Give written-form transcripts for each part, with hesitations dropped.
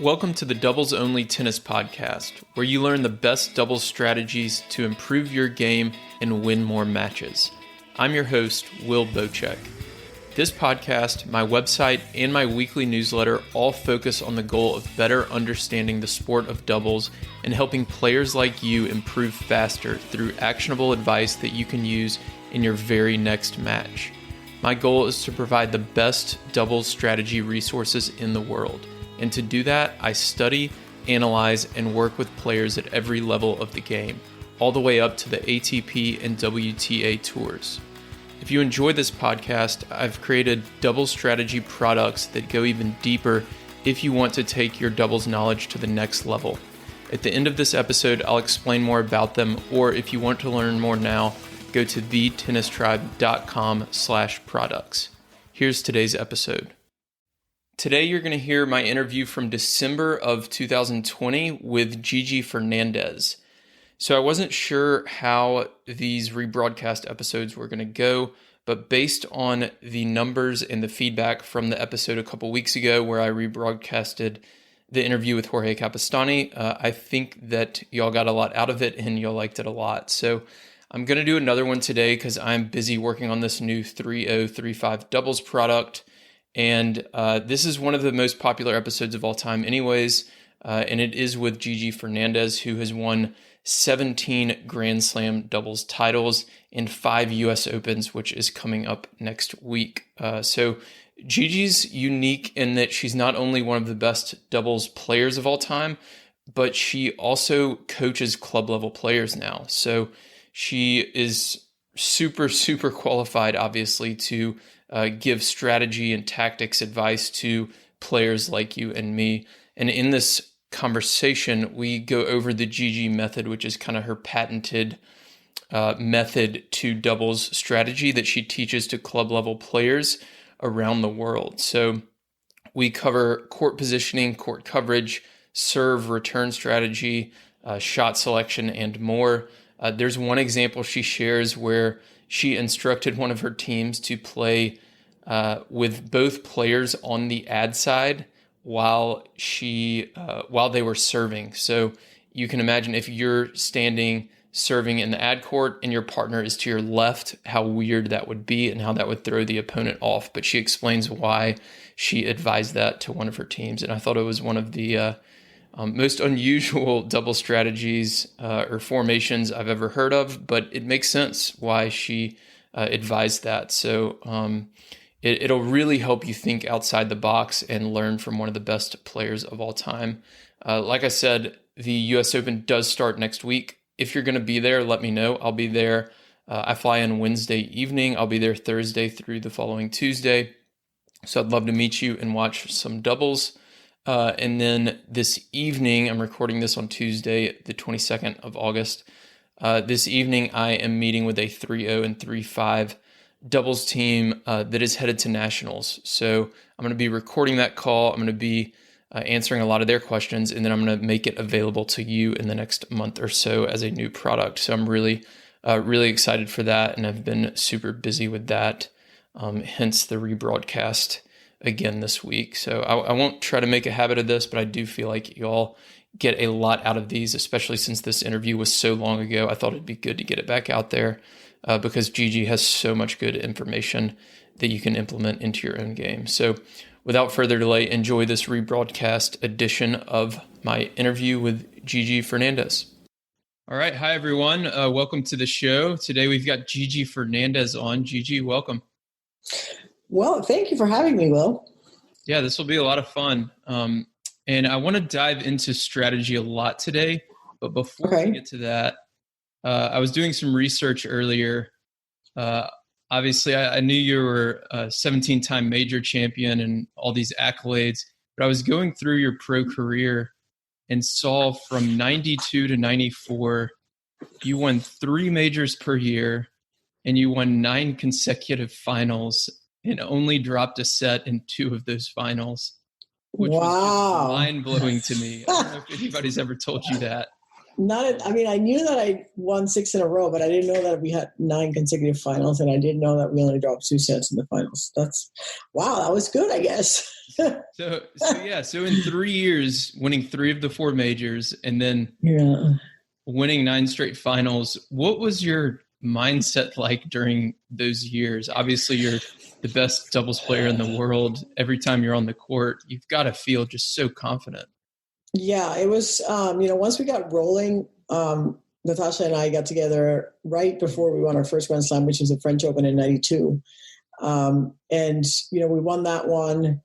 Welcome to the Doubles Only Tennis Podcast, where you learn the best doubles strategies to improve your game and win more matches. I'm your host, Will Bocek. This podcast, my website, and my weekly newsletter all focus on the goal of better understanding the sport of doubles and helping players like you improve faster through actionable advice that you can use in your very next match. My goal is to provide the best doubles strategy resources in the world. And to do that, I study, analyze, and work with players at every level of the game, all the way up to the ATP and WTA tours. If you enjoy this podcast, I've created doubles strategy products that go even deeper if you want to take your doubles knowledge to the next level. At the end of this episode, I'll explain more about them, or if you want to learn more now, go to thetennistribe.com/products. Here's today's episode. Today, you're going to hear my interview from December of 2020 with Gigi Fernandez. So I wasn't sure how these rebroadcast episodes were going to go, but based on the numbers and the feedback from the episode a couple weeks ago where I rebroadcasted the interview with Jorge Capestany, I think that y'all got a lot out of it and y'all liked it a lot. So I'm going to do another one today because I'm busy working on this new 3035 doubles product. And this is one of the most popular episodes of all time anyways, and it is with Gigi Fernandez, who has won 17 Grand Slam doubles titles and 5 US Opens, which is coming up next week. So Gigi's unique in that she's not only one of the best doubles players of all time, but she also coaches club level players now. So she is super qualified, obviously, to give strategy and tactics advice to players like you and me. And in this conversation, we go over the Gigi method, which is kind of her patented method to doubles strategy that she teaches to club level players around the world. So we cover court positioning, court coverage, serve, return strategy, shot selection, and more. There's one example she shares where she instructed one of her teams to play with both players on the ad side while they were serving. So you can imagine if you're standing serving in the ad court and your partner is to your left, how weird that would be and how that would throw the opponent off. But she explains why she advised that to one of her teams. And I thought it was one of the most unusual double strategies or formations I've ever heard of, but it makes sense why she advised that. So it'll really help you think outside the box and learn from one of the best players of all time. Like I said, the US Open does start next week. If you're going to be there, let me know. I'll be there. I fly in Wednesday evening. I'll be there Thursday through the following Tuesday. So I'd love to meet you and watch some doubles. And then this evening, I'm recording this on Tuesday, the 22nd of August. This evening, I am meeting with a 3-0 and 3-5 doubles team that is headed to nationals. So I'm going to be recording that call. I'm going to be answering a lot of their questions, and then I'm going to make it available to you in the next month or so as a new product. So I'm really excited for that, and I've been super busy with that, hence the rebroadcast again this week. So I won't try to make a habit of this, but I do feel like y'all get a lot out of these, especially since this interview was so long ago. I thought it'd be good to get it back out there because Gigi has so much good information that you can implement into your own game. So without further delay, enjoy this rebroadcast edition of my interview with Gigi Fernandez. All right. Hi, everyone. Welcome to the show. Today we've got Gigi Fernandez on. Gigi, welcome. Well, thank you for having me, Will. Yeah, this will be a lot of fun. And I want to dive into strategy a lot today. But before we get to that, I was doing some research earlier. Obviously, I knew you were a 17-time major champion and all these accolades. But I was going through your pro career and saw from 92 to 94, you won 3 majors per year and you won 9 consecutive finals and only dropped a set in 2 of those finals, which was just mind-blowing to me. I don't know if anybody's ever told you that. I knew that I won 6 in a row, but I didn't know that we had 9 consecutive finals, and I didn't know that we only dropped 2 sets in the finals. Wow, that was good, I guess. So in 3 years, winning 3 of the 4 majors, and then winning 9 straight finals, what was your mindset like during those years? Obviously, you're the best doubles player in the world. Every time you're on the court, you've got to feel just so confident. Yeah, it was, once we got rolling, Natasha and I got together right before we won our first Grand Slam, which was the French Open in 92. We won that one.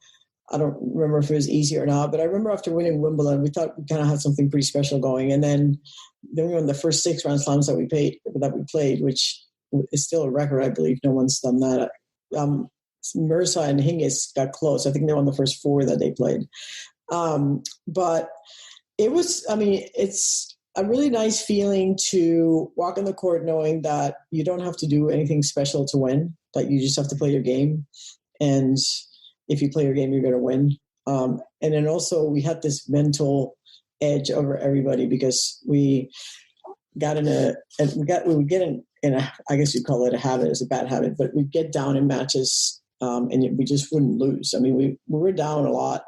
I don't remember if it was easy or not, but I remember after winning Wimbledon, we thought we kind of had something pretty special going. And then we won the first 6 Grand Slams that we played, which is still a record, I believe. No one's done that. Mirza and Hingis got close. I think they won the first 4 that they played. But it was, it's a really nice feeling to walk on the court knowing that you don't have to do anything special to win, that you just have to play your game. And if you play your game, you're going to win. And then also we had this mental edge over everybody because we got we would get in a, I guess you'd call it a habit, it's a bad habit, but we'd get down in matches and we just wouldn't lose. We were down a lot.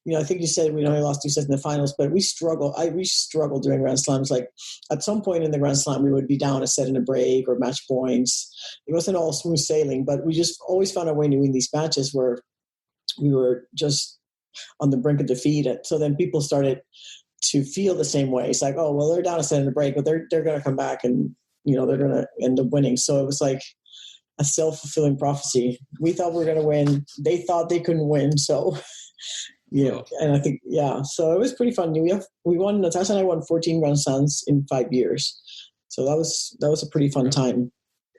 I think you said we only lost 2 sets in the finals, but we struggled. We struggled during Grand Slams. Like at some point in the Grand Slam, we would be down a set in a break or match points. It wasn't all smooth sailing, but we just always found a way to win these matches where we were just on the brink of defeat. So then people started to feel the same way. It's like, oh, well, they're down a set in a break, but they're going to come back and, they're going to end up winning. So it was like a self-fulfilling prophecy. We thought we were going to win. They thought they couldn't win. So, and I think, so it was pretty fun. We won, Natasha and I won 14 Grand Slams in 5 years. So that was a pretty fun time.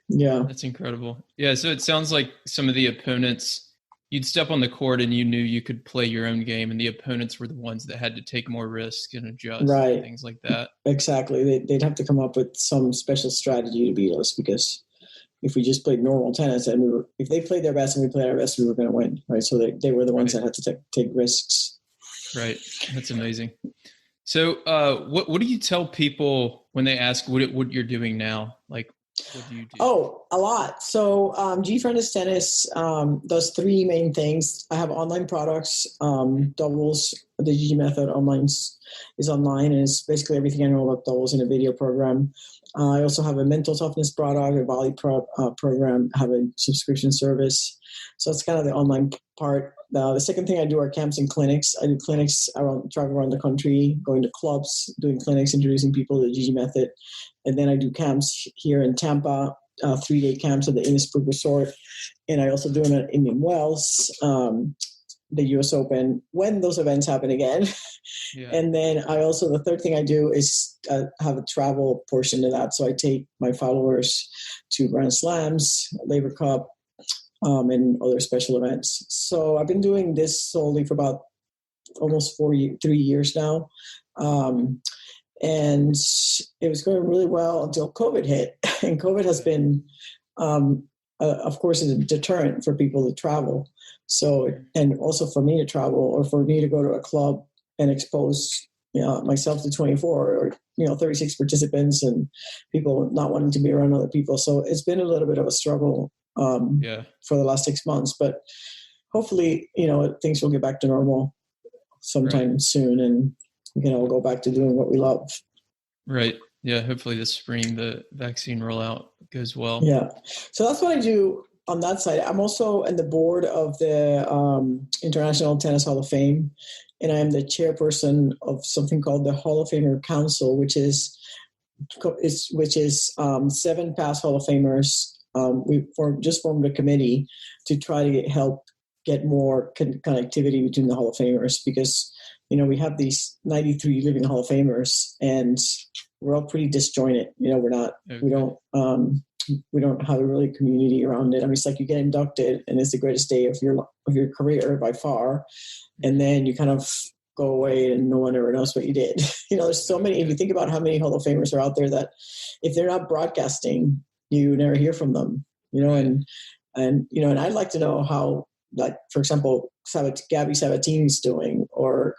Yeah. That's incredible. Yeah. So it sounds like some of the opponents, you'd step on the court and you knew you could play your own game, and the opponents were the ones that had to take more risk and adjust and things like that. Exactly. They'd have to come up with some special strategy to beat us, because if we just played normal tennis and if they played their best and we played our best, we were going to win. Right. So they were the ones that had to take risks. Right. That's amazing. So what do you tell people when they ask what you're doing now? Like, what do you do? Oh, a lot. So Gigi Fernandez Tennis does 3 main things. I have online products, doubles. The Gigi Method is online, and it's basically everything I know about doubles in a video program. I also have a mental toughness product, a volley program, I have a subscription service. So that's kind of the online part. The second thing I do are camps and clinics. I do clinics travel around the country, going to clubs, doing clinics, introducing people to the Gigi Method. And then I do camps here in Tampa, 3-day camps at the Innisbrook Resort. And I also do them at Indian Wells, the US Open, when those events happen again. Yeah. And then the third thing I do is have a travel portion to that. So I take my followers to Grand Slams, Labor Cup, and other special events. So I've been doing this solely for about almost 3 years now. And it was going really well until COVID hit. And COVID has been, of course, a deterrent for people to travel. So, and also for me to travel, or for me to go to a club and expose myself to 24 or 36 participants and people not wanting to be around other people. So it's been a little bit of a struggle for the last 6 months. But hopefully, things will get back to normal sometime soon, and we'll go back to doing what we love. Right. Yeah. Hopefully this spring the vaccine rollout goes well. Yeah. So that's what I do on that side. I'm also in the board of the International Tennis Hall of Fame, and I am the chairperson of something called the Hall of Famer Council, which is 7 past Hall of Famers. We formed a committee to try to help get more connectivity between the Hall of Famers, because we have these 93 living Hall of Famers, and we're all pretty disjointed. We're not. Okay. We don't have a really community around it. It's like you get inducted, and it's the greatest day of your career by far, and then you kind of go away, and no one ever knows what you did. There's so many. If you think about how many Hall of Famers are out there, that if they're not broadcasting, you never hear from them. And I'd like to know how, like, for example, Gabby Sabatini's doing, or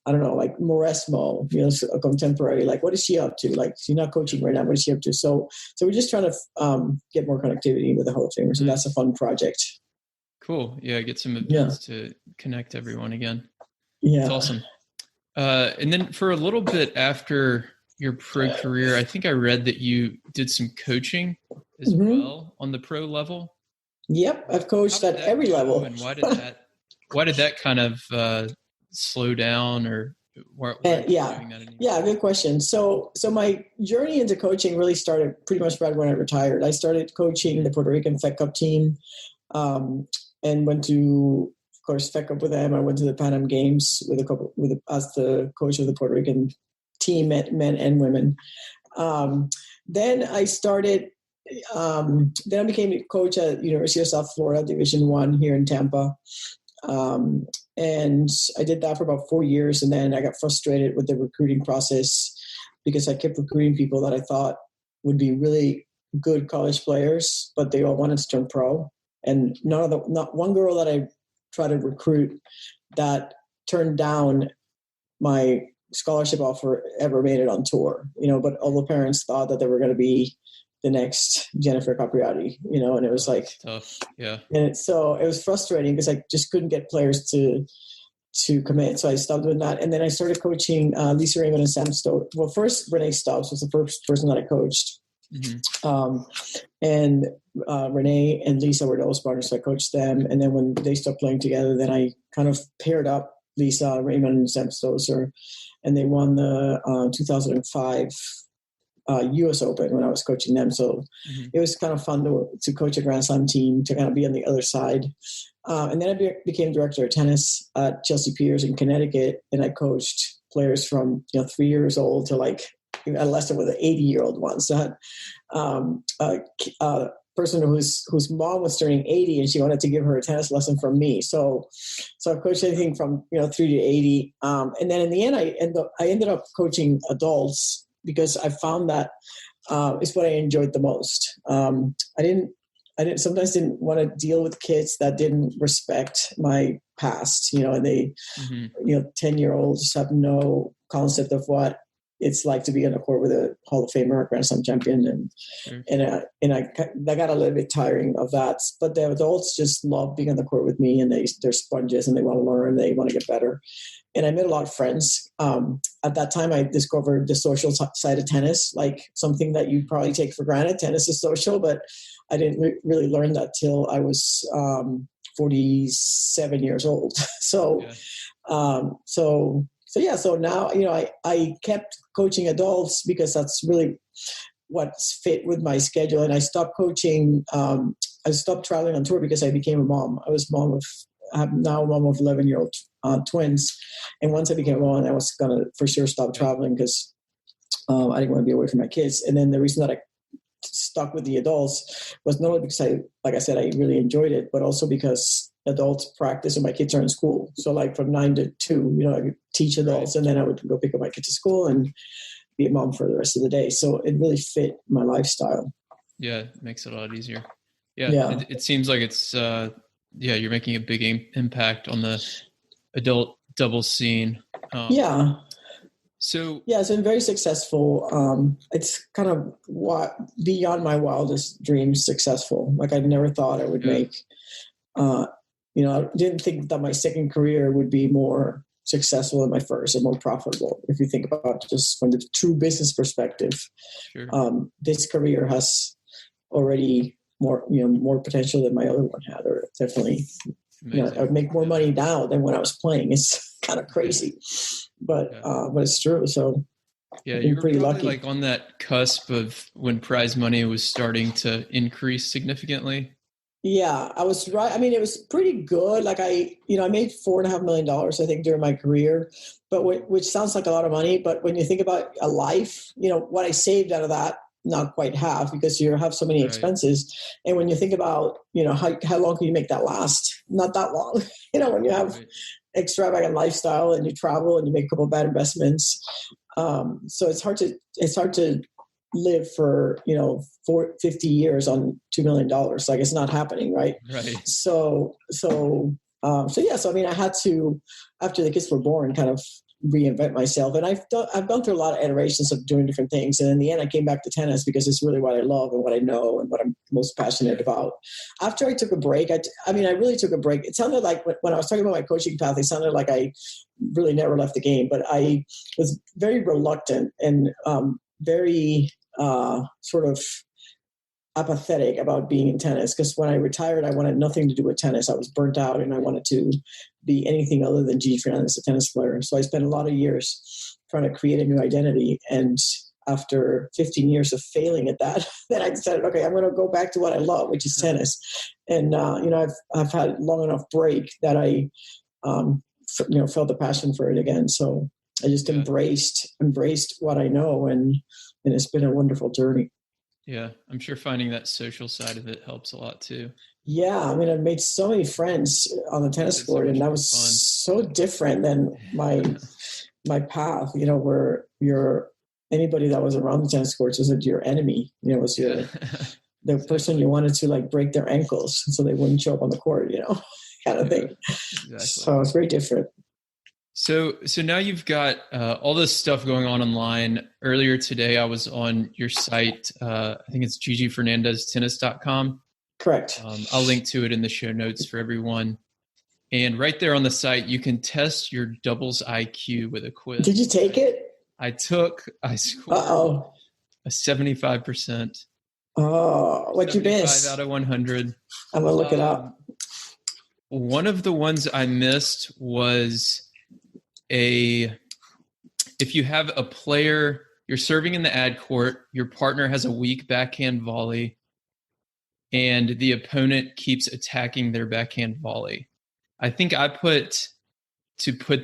I don't know, like Moresmo, a contemporary, like what is she up to? Like she's not coaching right now. What is she up to? So we're just trying to get more connectivity with the Hall of Famers. And that's a fun project. Cool. Yeah. Get some events to connect everyone again. Yeah. It's awesome. And then for a little bit after your pro career, I think I read that you did some coaching as well on the pro level. Yep. I've coached at every level. And why did that kind of slow down, or why are you doing that anymore? Yeah, good question. So my journey into coaching really started pretty much right when I retired. I started coaching the Puerto Rican Fed Cup team, and went to, of course, Fed Cup with them. I went to the Pan Am Games as the coach of the Puerto Rican team, men and women. Then I started. Then I became a coach at University of South Florida, Division I here in Tampa. And I did that for about 4 years. And then I got frustrated with the recruiting process because I kept recruiting people that I thought would be really good college players, but they all wanted to turn pro. And not one girl that I tried to recruit that turned down my scholarship offer ever made it on tour, but all the parents thought that they were going to be the next Jennifer Capriati, and it was like tough. Yeah. And so it was frustrating because I just couldn't get players to commit. So I stopped doing that. And then I started coaching Lisa Raymond and Sam Stokes. Well, first Renee Stubbs was the first person that I coached. And Renee and Lisa were those partners. So I coached them. And then when they stopped playing together, then I kind of paired up Lisa Raymond and Sam Stokes, and they won the 2005 U.S. Open when I was coaching them. So it was kind of fun to coach a Grand Slam team, to kind of be on the other side. And then I became director of tennis at Chelsea Piers in Connecticut, and I coached players from 3 years old to like adolescent with an 80-year-old one. So I had a person whose mom was turning 80, and she wanted to give her a tennis lesson from me. So I coached anything from 3 to 80. And then in the end, I ended up coaching adults, because I found that is what I enjoyed the most. I sometimes didn't want to deal with kids that didn't respect my past, and they, 10-year-olds have no concept of what it's like to be on the court with a Hall of Famer, a Grand Slam champion. And I got a little bit tiring of that, but the adults just love being on the court with me, and they're sponges and they want to learn, they want to get better. And I made a lot of friends. At that time, I discovered the social side of tennis, like something that you probably take for granted. Tennis is social, but I didn't really learn that till I was 47 years old. So now, I kept coaching adults because that's really what's fit with my schedule. And I stopped coaching. I stopped traveling on tour because I became a mom. I'm now a mom of 11-year-old twins. And once I became a mom, I was going to for sure stop traveling because I didn't want to be away from my kids. And then the reason that I stuck with the adults was not only because like I said, I really enjoyed it, but also because adults practice and my kids are in school. So like from 9 to 2, I could teach adults, and then I would go pick up my kids to school and be a mom for the rest of the day. So it really fit my lifestyle. Yeah, it makes it a lot easier. Yeah. It seems like it's, you're making a big impact on the adult doubles scene. So it's been very successful. It's kind of beyond my wildest dreams successful. Like I never thought I would make. I didn't think that my second career would be more successful than my first and more profitable. If you think about just from the true business perspective, this career has already more potential than my other one had, or definitely, I would make more money now than when I was playing. It's kind of crazy, but it's true. So you were pretty lucky. Like on that cusp of when prize money was starting to increase significantly. Yeah, I was right. I mean, it was pretty good. Like I made $4.5 million, I think, during my career, but which sounds like a lot of money. But when you think about a life, what I saved out of that, not quite half, because you have so many expenses. And when you think about, how long can you make that last? Not that long. When you have extravagant lifestyle and you travel and you make a couple of bad investments. So it's hard to live for 50 years on $2 million. Like it's not happening, right? So I mean, I had to, after the kids were born, kind of reinvent myself. And I've gone through a lot of iterations of doing different things. And in the end, I came back to tennis because it's really what I love and what I know and what I'm most passionate about. After I took a break, I really took a break. It sounded like when I was talking about my coaching path, it sounded like I really never left the game, but I was very reluctant and very sort of apathetic about being in tennis, because when I retired, I wanted nothing to do with tennis. I was burnt out and I wanted to be anything other than Gigi Fernandez, a tennis player. So I spent a lot of years trying to create a new identity. And after 15 years of failing at that, then I decided, okay, I'm going to go back to what I love, which is tennis. And, I've had a long enough break that I, felt the passion for it again. So I just embraced what I know. And it's been a wonderful journey. Yeah, I'm sure finding that social side of it helps a lot too. Yeah, I mean, I've made so many friends on the tennis court, and that was so different than my path. Where anybody that was around the tennis courts was your enemy. Was the person you wanted to break their ankles so they wouldn't show up on the court. Kind of thing. Exactly. So it's very different. So now you've got all this stuff going on online. Earlier today, I was on your site. I think it's gigifernandeztennis.com. Correct. I'll link to it in the show notes for everyone. And right there on the site, you can test your doubles IQ with a quiz. Did you take it? I scored a 75%. Oh, what you missed? 75 out of 100. I'm going to look it up. One of the ones I missed was if you have a player, you're serving in the ad court, your partner has a weak backhand volley, and the opponent keeps attacking their backhand volley. I think I put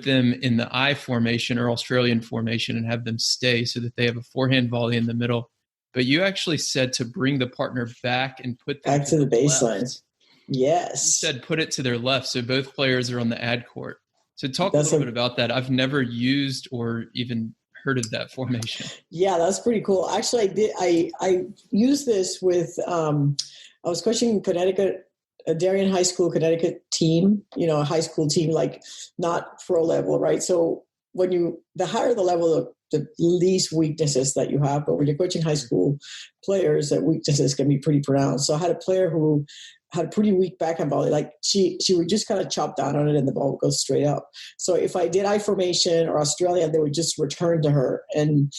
them in the I formation or Australian formation and have them stay so that they have a forehand volley in the middle. But you actually said to bring the partner back and put them back to the baseline. Left. Yes. You said put it to their left, so both players are on the ad court. So talk a little bit about that. I've never used or even heard of that formation. Yeah, that's pretty cool. Actually, I did. I used this with. I was coaching Connecticut, a Darien High School Connecticut team. A high school team, not pro level, right? So the higher the level, the least weaknesses that you have. But when you're coaching high school players, that weaknesses can be pretty pronounced. So I had a player who had a pretty weak backhand volley. She would just kind of chop down on it and the ball would go straight up. So if I did I formation or Australia, they would just return to her and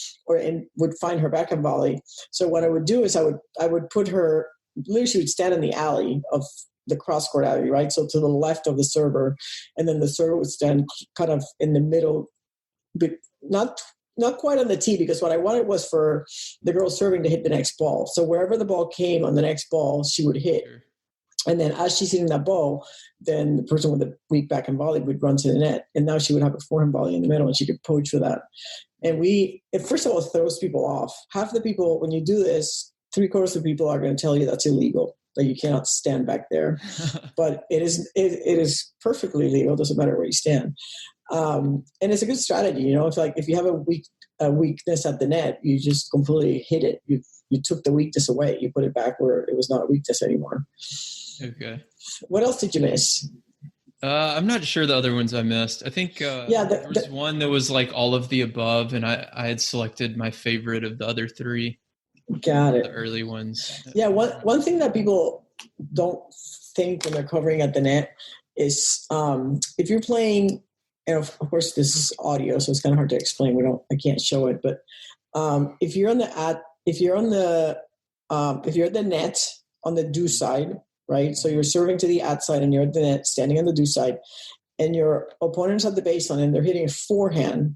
would find her backhand volley. So what I would do is I would put her, literally she would stand in the alley of the cross court alley, right? So to the left of the server, and then the server would stand kind of in the middle, but not quite on the tee, because what I wanted was for the girl serving to hit the next ball. So wherever the ball came on the next ball, she would hit. And then as she's hitting that ball, then the person with the weak backhand volley would run to the net. And now she would have a forehand volley in the middle and she could poach for that. And first of all, it throws people off. Half the people, when you do this, 3/4 of the people are going to tell you that's illegal, that you cannot stand back there. But it is perfectly legal. It doesn't matter where you stand. And it's a good strategy. It's like if you have a weakness at the net, you just completely hit it. You took the weakness away. You put it back where it was not a weakness anymore. Okay. What else did you miss? I'm not sure the other ones I missed. I think there was one that was all of the above, and I had selected my favorite of the other three. Got it. The early ones. Yeah, one thing that people don't think when they're covering at the net is if you're playing, and of course this is audio, so it's kind of hard to explain. I can't show it, but if you're at the net on the do side, right? So you're serving to the at side and you're at the net, standing on the do side, and your opponent's at the baseline and they're hitting a forehand,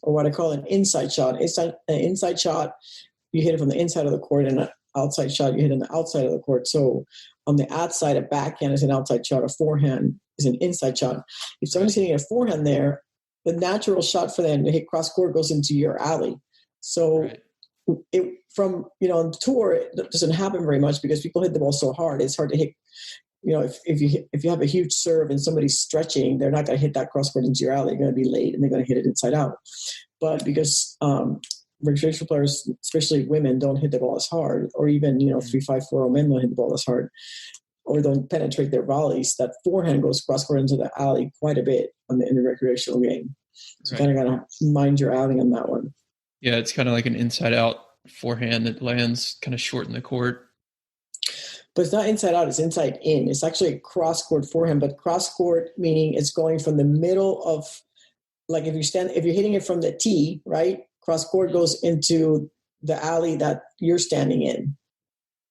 or what I call an inside shot. It's an inside shot. You hit it from the inside of the court, and an outside shot, you hit on the outside of the court. So on the outside, a backhand is an outside shot. A forehand is an inside shot. If someone's hitting a forehand there, the natural shot for them to hit cross court goes into your alley. So right. On tour, it doesn't happen very much because people hit the ball so hard. It's hard to hit. If you have a huge serve and somebody's stretching, they're not going to hit that cross court into your alley. They're going to be late and they're going to hit it inside out. But because recreational players, especially women, don't hit the ball as hard, or even 3-5-4 men don't hit the ball as hard, or don't penetrate their volleys, that forehand goes cross court into the alley quite a bit in the recreational game. So you kind of got to mind your outing on that one. Yeah, it's kind of like an inside-out forehand that lands kind of short in the court. But it's not inside out, it's inside in. It's actually a cross-court forehand, but cross-court meaning it's going from the middle of, like if you're hitting it from the tee, right? Cross-court goes into the alley that you're standing in.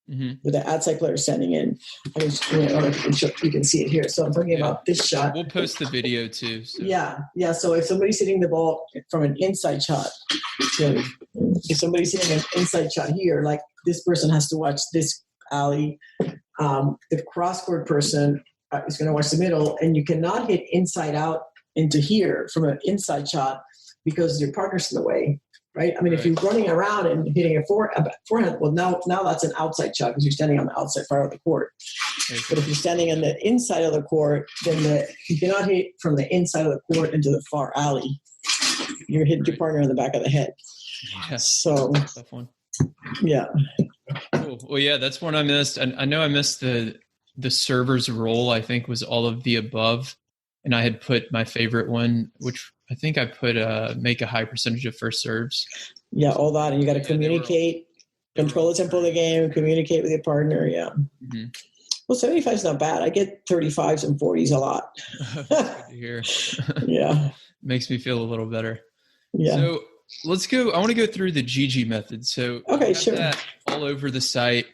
With the outside player standing in. You can see it here. So I'm talking about this shot. We'll post the video too. So. Yeah. So if somebody's hitting the ball from an inside shot, if somebody's hitting an inside shot here, like this person has to watch this alley. The cross-court person is going to watch the middle, and you cannot hit inside out into here from an inside shot because your partner's in the way. Right. I mean, if you're running around and hitting a forehand, well, now that's an outside shot because you're standing on the outside part of the court. But if you're standing on the inside of the court, then you cannot hit from the inside of the court into the far alley. You're hitting your partner on the back of the head. Yeah. So, tough one. Yeah. Cool. Well, yeah, that's one I missed. I know I missed the server's role. I think was all of the above, and I had put my favorite one, which I think I put make a high percentage of first serves. Yeah, all that. And you got to communicate, control the tempo of the game, communicate with your partner. Yeah. Mm-hmm. Well, 75 is not bad. I get 35s and 40s a lot. That's good to hear. Yeah. Makes me feel a little better. Yeah. So let's go. I want to go through the Gigi method. So okay, sure. That all over the site.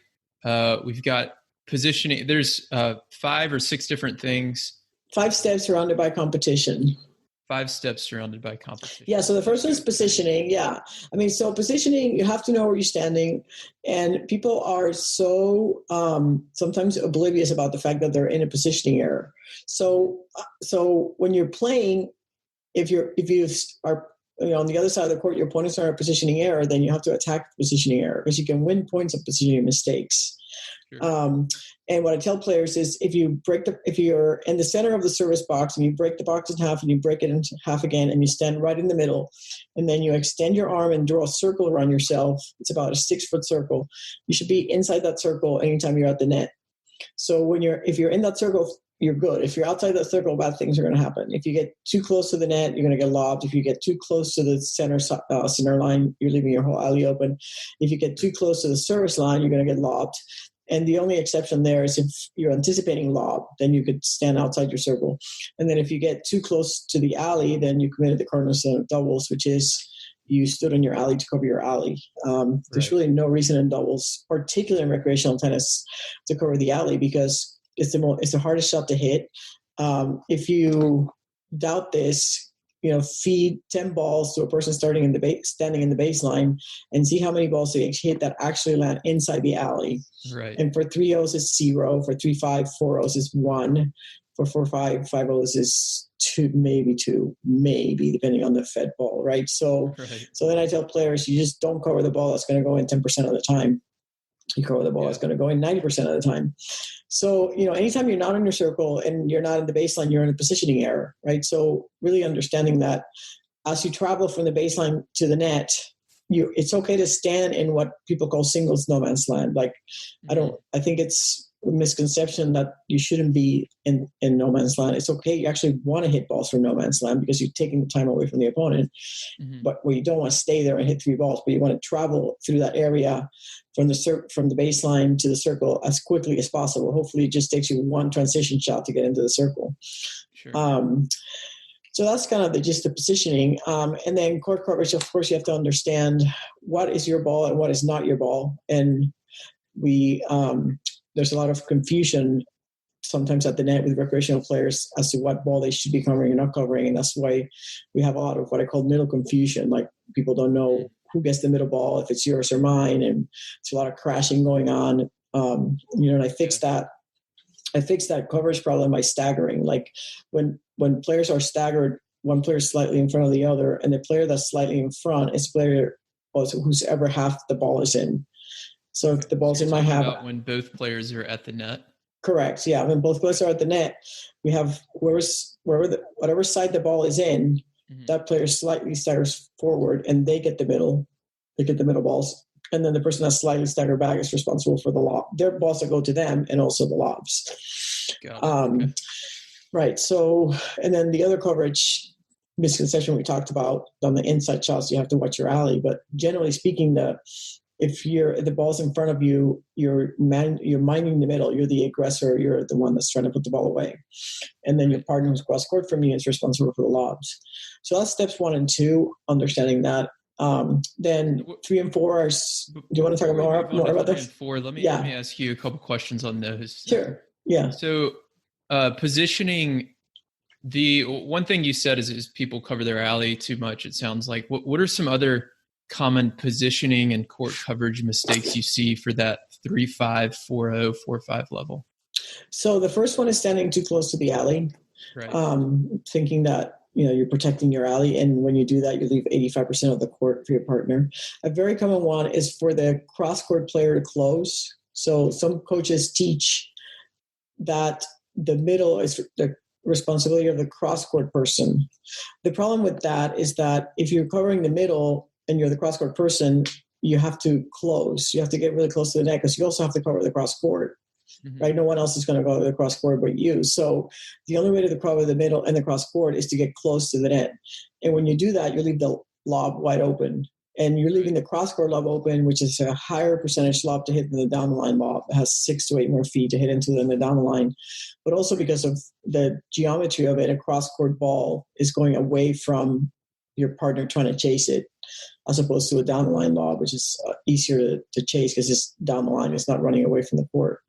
We've got positioning. There's 5 or 6 different things. 5 steps surrounded by competition. 5 steps surrounded by competition. Yeah, so the first one is positioning. Yeah. I mean, so positioning, you have to know where you're standing. And people are so sometimes oblivious about the fact that they're in a positioning error. So when you're playing, if you are on the other side of the court, your opponents are in a positioning error, then you have to attack the positioning error because you can win points of positioning mistakes. Sure. And what I tell players is if you're in the center of the service box and you break the box in half and you break it into half again and you stand right in the middle and then you extend your arm and draw a circle around yourself, it's about a 6-foot circle. You should be inside that circle anytime you're at the net. So if you're in that circle, you're good. If you're outside that circle, bad things are going to happen. If you get too close to the net, you're going to get lobbed. If you get too close to the center line, you're leaving your whole alley open. If you get too close to the service line, you're going to get lobbed. And the only exception there is if you're anticipating lob, then you could stand outside your circle. And then if you get too close to the alley, then you committed the cardinal sin of doubles, which is you stood in your alley to cover your alley. There's really no reason in doubles, particularly in recreational tennis, to cover the alley because it's the hardest shot to hit. If you doubt this, feed 10 balls to a person standing in the baseline and see how many balls they hit that actually land inside the alley. Right. And for 3-0s is 0. For 3-5, 4-0s is 1. For 4-5, 5-0s is 2, maybe depending on the fed ball, right? So then I tell players, you just don't cover the ball that's going to go in 10% of the time. You cover the ball that's going to go in 90% of the time. So, anytime you're not in your circle and you're not in the baseline, you're in a positioning error, right? So really understanding that as you travel from the baseline to the net, it's okay to stand in what people call singles no man's land. Like, I think it's a misconception that you shouldn't be in no man's land. It's okay. You actually want to hit balls from no man's land because you're taking the time away from the opponent. Mm-hmm. But you don't want to stay there and hit 3 balls, but you want to travel through that area from the baseline to the circle as quickly as possible. Hopefully it just takes you one transition shot to get into the circle. Sure. So that's kind of the gist of positioning. And then court coverage, of course, you have to understand what is your ball and what is not your ball. And there's a lot of confusion sometimes at the net with recreational players as to what ball they should be covering and not covering. And that's why we have a lot of what I call middle confusion. Like people don't know who gets the middle ball, if it's yours or mine. And it's a lot of crashing going on. And I fixed that. I fixed that coverage problem by staggering. Like when players are staggered, one player is slightly in front of the other, and the player that's slightly in front is the player whose ever half the ball is in. So if the ball's in my half, about when both players are at the net. Correct. Yeah, when both players are at the net, we have whatever side the ball is in, that player slightly staggers forward, and they get the middle. They get the middle balls, and then the person that's slightly staggered back is responsible for the lob. Their balls that go to them, and also the lobs. Got it. Okay. Right. So, and then the other coverage, misconception we talked about on the inside shots, you have to watch your alley. But generally speaking, if the ball's in front of you, you're minding the middle. You're the aggressor. You're the one that's trying to put the ball away. And then your partner who's cross court from you is responsible for the lobs. So that's steps 1 and 2, understanding that. Then 3 and 4 are. Do you want to talk more about 3 this? and 4. Let me ask you a couple questions on those. Sure. Yeah. So positioning. The one thing you said is people cover their alley too much. It sounds like. What are some other common positioning and court coverage mistakes you see for that 3-5, 4-0, 4-5 level? So the first one is standing too close to the alley, right. Thinking that you're protecting your alley, and when you do that, you leave 85% of the court for your partner. A very common one is for the cross court player to close. So some coaches teach that the middle is the responsibility of the cross court person. The problem with that is that if you're covering the middle and you're the cross court person, you have to close. You have to get really close to the net because you also have to cover the cross court. Mm-hmm. Right? No one else is going to go to the cross court but you. So the only way to cover the middle and the cross court is to get close to the net. And when you do that, you leave the lob wide open. And you're leaving the cross court lob open, which is a higher percentage lob to hit than the down the line lob. It has 6 to 8 more feet to hit into than the down the line. But also because of the geometry of it, a cross court ball is going away from your partner trying to chase it, as opposed to a down the line lob, which is easier to chase because it's down the line. It's not running away from the court.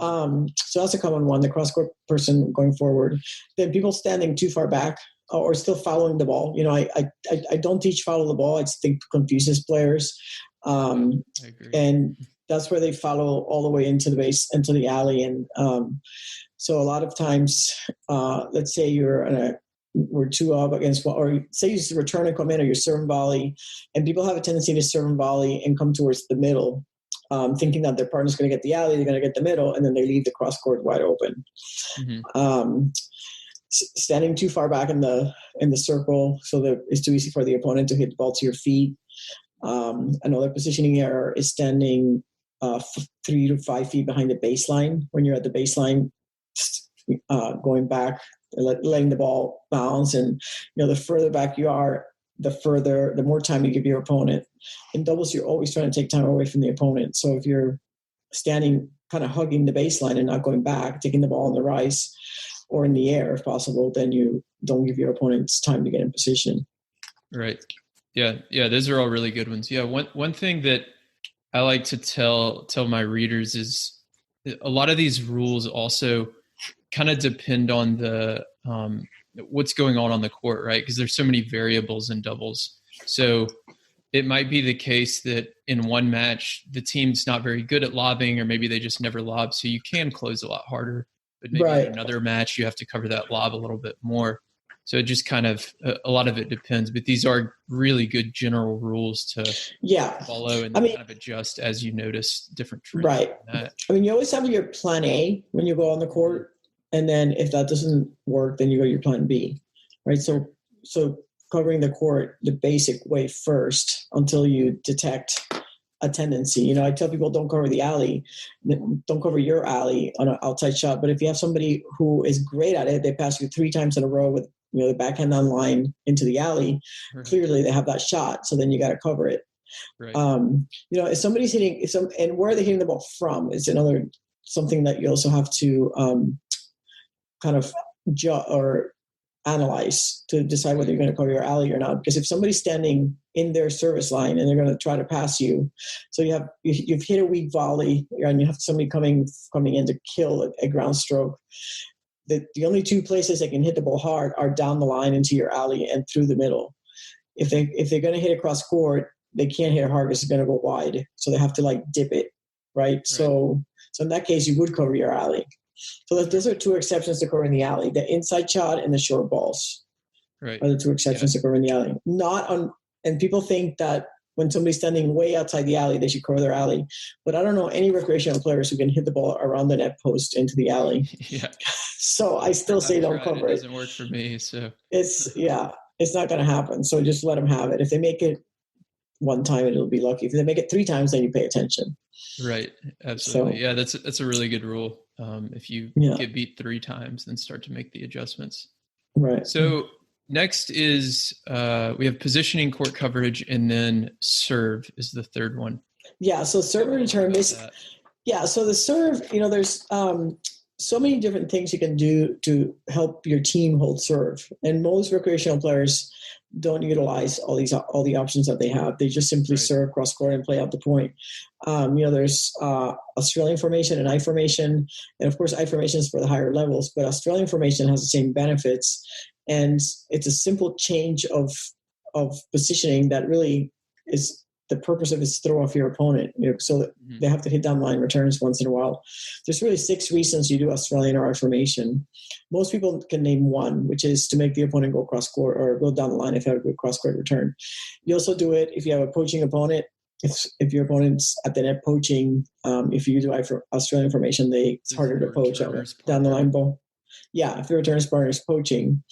So that's a common one, the cross court person going forward. Then people standing too far back or still fouling the ball. I don't teach follow the ball. I just think confuses players. I agree. And that's where they follow all the way into the base, into the alley. And so a lot of times, let's say we're 2 up against one, or say you return and come in, or you're serve and volley, and people have a tendency to serve and volley and come towards the middle, thinking that their partner's going to get the alley, they're going to get the middle, and then they leave the cross court wide open. Mm-hmm. Standing too far back in the circle so that it's too easy for the opponent to hit the ball to your feet. Another positioning error is standing 3 to 5 feet behind the baseline. When you're at the baseline, going back, letting the ball bounce, and the further back you are, the more time you give your opponent. In doubles, you're always trying to take time away from the opponent. So if you're standing kind of hugging the baseline and not going back, taking the ball on the rise or in the air if possible, then you don't give your opponents time to get in position. Right. Yeah. Those are all really good ones. Yeah. One thing that I like to tell my readers is a lot of these rules also kind of depend on the what's going on the court, right? Because there's so many variables in doubles. So it might be the case that in one match the team's not very good at lobbing, or maybe they just never lob, so you can close a lot harder. But maybe in another match you have to cover that lob a little bit more. So it just kind of a lot of it depends. But these are really good general rules to follow and kind of adjust as you notice different trends. Right. You always have your plan A when you go on the court. And then if that doesn't work, then you go to your plan B, right? So covering the court the basic way first until you detect a tendency. I tell people don't cover the alley, don't cover your alley on an outside shot. But if you have somebody who is great at it, they pass you 3 times in a row with the backhand on line into the alley. Right. Clearly they have that shot, so then you got to cover it. Right. If somebody's hitting, and where are they hitting the ball from is another something that you also have to kind of or analyze to decide whether you're going to cover your alley or not. Because if somebody's standing in their service line and they're going to try to pass you, so you've hit a weak volley and you have somebody coming in to kill a ground stroke. The only 2 places they can hit the ball hard are down the line into your alley and through the middle. If they're going to hit across court, they can't hit it hard because it's going to go wide. So they have to dip it, right? So in that case, you would cover your alley. So those are 2 exceptions to covering the alley: the inside shot and the short balls. Right. Are the 2 exceptions to covering the alley. And people think that when somebody's standing way outside the alley, they should cover their alley. But I don't know any recreational players who can hit the ball around the net post into the alley. Yeah. So I still say don't cover it. It doesn't work for me. So it's not going to happen. So just let them have it. If they make it 1 time, it'll be lucky. If they make it 3 times, then you pay attention. Right. Absolutely. So, that's a really good rule. If you get beat 3 times, then start to make the adjustments. Right. So Next is we have positioning, court coverage, and then serve is the third one. Yeah. So serve and return. Yeah. So the serve, there's so many different things you can do to help your team hold serve. And most recreational players don't utilize all the options that they have. They just simply serve cross court and play out the point. There's Australian formation and I formation, and of course I formation is for the higher levels. But Australian formation has the same benefits, and it's a simple change of positioning that really is the purpose of it is to throw off your opponent, so that they have to hit down line returns once in a while. There's really 6 reasons you do Australian or I formation. Most people can name one, which is to make the opponent go cross court or go down the line if you have a good cross court return. You also do it if you have a poaching opponent. If your opponent's at the net poaching, if you do Australian formation, it's harder to poach down the line ball. Yeah, if the returns partner is poaching,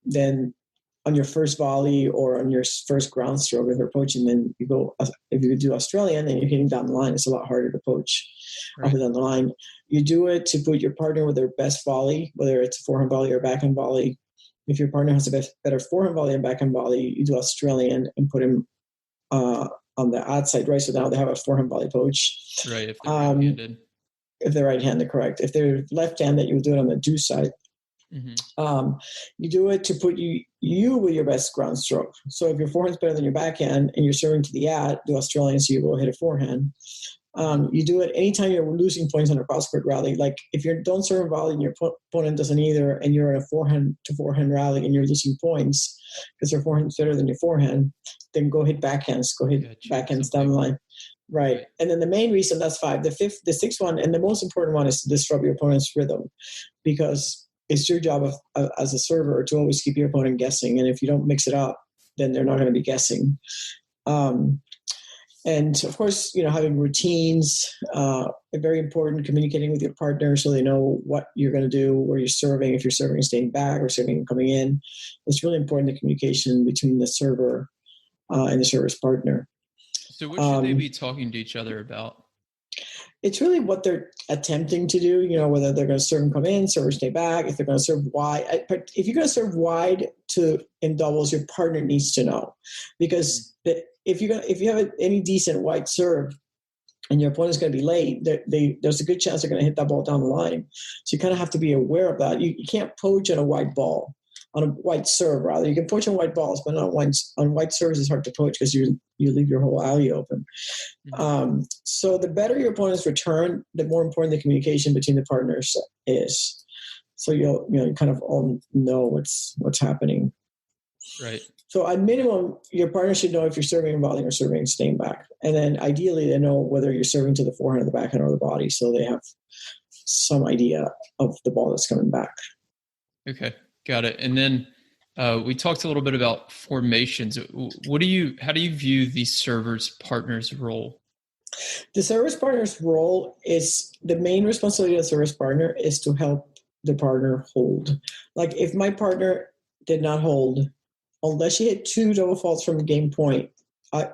then on your first volley or on your first ground stroke, if they're poaching, then if you do Australian, then you're hitting down the line. It's a lot harder to poach up and down the line. You do it to put your partner with their best volley, whether it's a forehand volley or backhand volley. If your partner has a better forehand volley and backhand volley, you do Australian and put him on the outside, right? So now they have a forehand volley poach. Right, if they're right-handed. If they're right-handed, correct. If they're left-handed, you do it on the do side. You do it to put you with your best ground stroke. So if your forehand's better than your backhand and you're serving to the do Australian, so you go hit a forehand. You do it anytime you're losing points on a cross-court rally. Like if you don't serve and volley and your opponent doesn't either, and you're in a forehand-to-forehand rally and you're losing points because your forehand's better than your forehand, then go hit backhands. Go hit backhands down the line. Right. And then the main reason, that's 5. The 6th one, and the most important one, is to disrupt your opponent's rhythm, because it's your job as a server to always keep your opponent guessing. And if you don't mix it up, then they're not going to be guessing. And of course, having routines, very important, communicating with your partner so they know what you're going to do, where you're serving, if you're serving and staying back or serving and coming in. It's really important, the communication between the server and the server's partner. So what should they be talking to each other about? It's really what they're attempting to do, whether they're going to serve and come in, serve or stay back, if they're going to serve wide. But if you're going to serve wide in doubles, your partner needs to know. Because if you have any decent wide serve and your opponent's going to be late, there's a good chance they're going to hit that ball down the line. So you kind of have to be aware of that. You can't poach on a wide ball. On a wide serve, rather. You can poach on wide balls, but not on wide serves it's hard to poach because you leave your whole alley open. So the better your opponent's return, the more important the communication between the partners is. So you kind of all know what's happening. Right. So at minimum, your partner should know if you're serving and volleying or serving and staying back. And then ideally they know whether you're serving to the forehand or the backhand or the body, so they have some idea of the ball that's coming back. Okay. Got it. And then we talked a little bit about formations. How do you view the server's partner's role? The server's partner's role is, the main responsibility of the server's partner is to help the partner hold. Like if my partner did not hold, unless she had 2 double faults from the game point,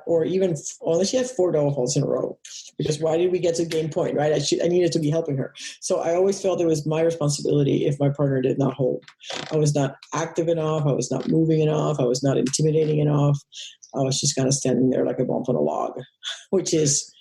or even unless she had 4 double faults in a row, because why did we get to game point, right? I needed to be helping her. So I always felt it was my responsibility if my partner did not hold. I was not active enough. I was not moving enough. I was not intimidating enough. I was just kind of standing there like a bump on a log, which is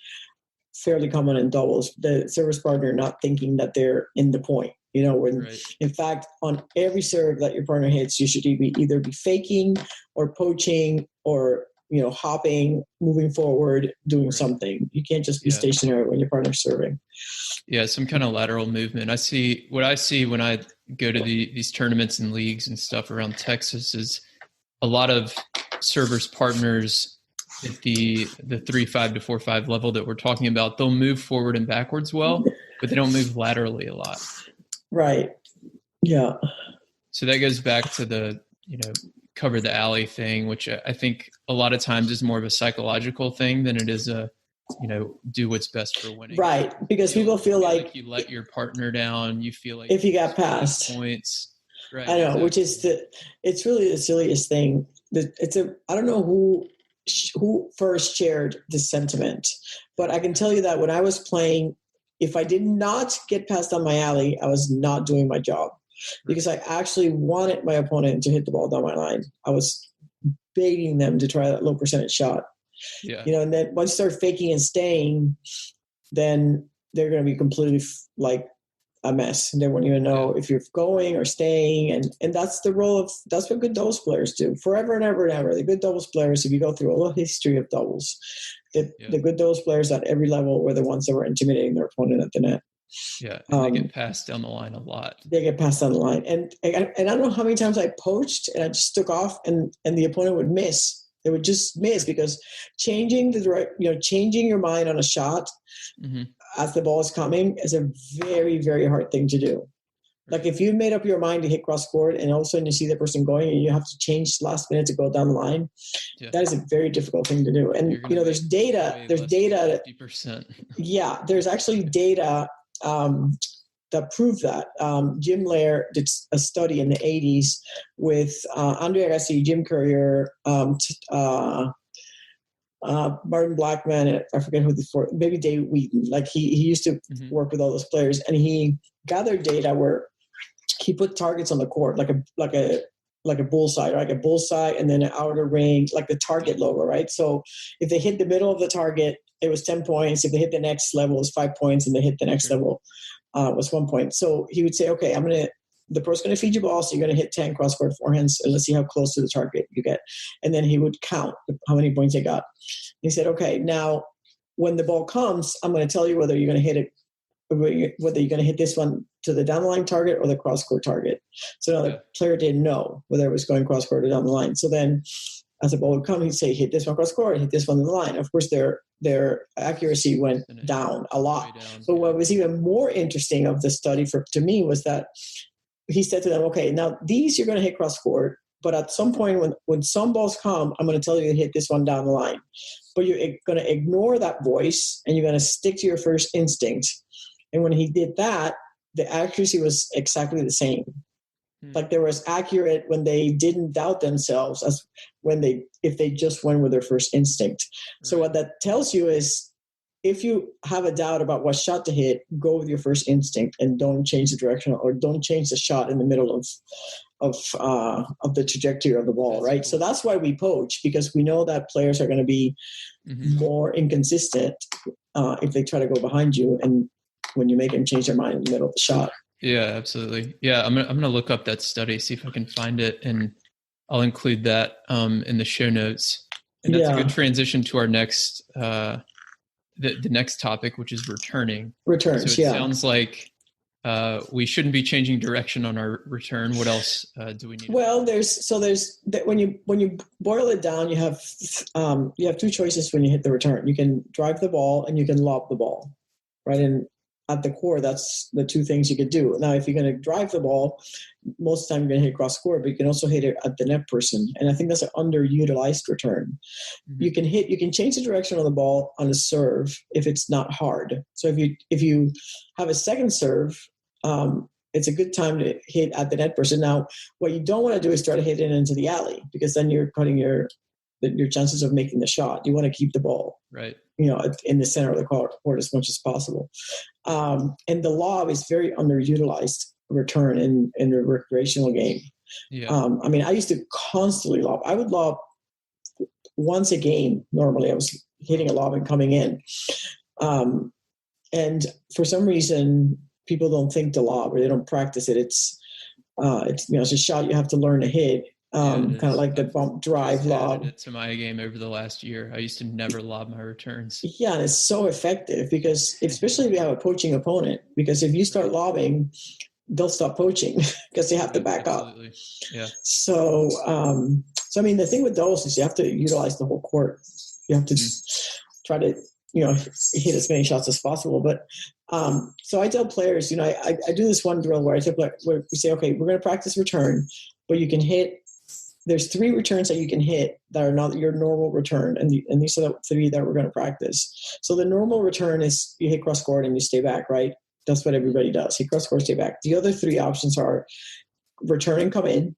fairly common in doubles. The service partner not thinking that they're in the point. In fact, on every serve that your partner hits, you should either be faking or poaching or hopping, moving forward, doing something. You can't just be stationary when your partner's serving. Yeah, some kind of lateral movement. What I see when I go to these tournaments and leagues and stuff around Texas is a lot of servers partners at the 3-5 to 4-5 level that we're talking about. They'll move forward and backwards well, but they don't move laterally a lot. Right. Yeah. So that goes back to the cover the alley thing, which I think a lot of times is more of a psychological thing than it is a, do what's best for winning. Right. Because people feel like you let your partner down, you feel like if you got past points. Right. I know, exactly. Which is it's really the silliest thing. I don't know who first shared this sentiment, but I can tell you that when I was playing, if I did not get past on my alley, I was not doing my job. because I actually wanted my opponent to hit the ball down my line. I was baiting them to try that low percentage shot. Yeah. And then once you start faking and staying, then they're going to be completely like a mess. They won't even know if you're going or staying. And that's the role of, that's what good doubles players do forever and ever and ever. The good doubles players, if you go through a little history of doubles, the good doubles players at every level were the ones that were intimidating their opponent at the net. Yeah, and they get passed down the line a lot. They get passed down the line. And I don't know how many times I poached and I just took off and the opponent would miss. They would just miss because changing your mind on a shot as the ball is coming is a very, very hard thing to do. Like if you made up your mind to hit cross court and all of a sudden you see the person going and you have to change last minute to go down the line, that is a very difficult thing to do. And there's data. There's data. 50%. Yeah, there's actually data that prove that. Jim Lair did a study in the 80s with Andre Agassi, Jim Courier, Martin Blackman, and I forget who before, maybe Dave Wheaton. Like he used to work with all those players, and he gathered data where he put targets on the court, like a bullseye, like a bullseye, and then an outer ring, like the target logo, right? So if they hit the middle of the target, it was 10 points. If they hit the next level, it was 5 points, and they hit the next level was 1 point. So he would say, okay, the pro's going to feed you ball, so you're going to hit 10 cross-court forehands, and let's see how close to the target you get. And then he would count how many points they got. He said, okay, now when the ball comes, I'm going to tell you whether you're going to hit it, whether you're going to hit this one to the down the line target or the cross-court target. So now the player didn't know whether it was going cross-court or down the line. So then as the ball would come, he'd say, hit this one cross-court, hit this one in the line. Of course, their accuracy went down a lot. But what was even more interesting of the study to me was that he said to them, okay, now these you're going to hit cross court, but at some point when some balls come, I'm going to tell you to hit this one down the line. But you're going to ignore that voice and you're going to stick to your first instinct. And when he did that, the accuracy was exactly the same. Like they were as accurate when they didn't doubt themselves as if they just went with their first instinct. So what that tells you is, if you have a doubt about what shot to hit, go with your first instinct and don't change the direction or don't change the shot in the middle of the trajectory of the ball, right? So that's why we poach, because we know that players are going to be more inconsistent if they try to go behind you and when you make them change their mind in the middle of the shot. Yeah, absolutely. Yeah, I'm gonna look up that study, see if I can find it, and I'll include that in the show notes. And that's a good transition to our next the next topic, which is returning. Returns, so it sounds like we shouldn't be changing direction on our return. What else do we need? Well, there's when you boil it down, you have two choices when you hit the return. You can drive the ball and you can lob the ball, right? And at the core, that's the two things you could do. Now, if you're going to drive the ball, most of the time you're going to hit cross court, but you can also hit it at the net person. And I think that's an underutilized return. You can change the direction of the ball on a serve if it's not hard. So if you have a second serve, it's a good time to hit at the net person. Now, what you don't want to do is try to hit it into the alley, because then you're cutting your chances of making the shot. You want to keep the ball in the center of the court as much as possible. And the lob is very underutilized return in the recreational game. I used to constantly lob. I would lob once a game. Normally I was hitting a lob and coming in. And for some reason, people don't think to lob, or they don't practice it. It's a shot you have to learn to hit. Kind of like the bump drive lob. It to my game over the last year. I used to never lob my returns. Yeah, and it's so effective because, especially if you have a poaching opponent, because if you start lobbing, they'll stop poaching because they have to back up. Yeah. So, the thing with those is you have to utilize the whole court. You have to try to, hit as many shots as possible. But so I tell players, I do this one drill where where we say, okay, we're going to practice return, but you can hit. There's 3 returns that you can hit that are not your normal return, and these are the 3 that we're going to practice. So the normal return is you hit cross court and you stay back, right? That's what everybody does. Hit cross court, stay back. The other 3 options are return and come in,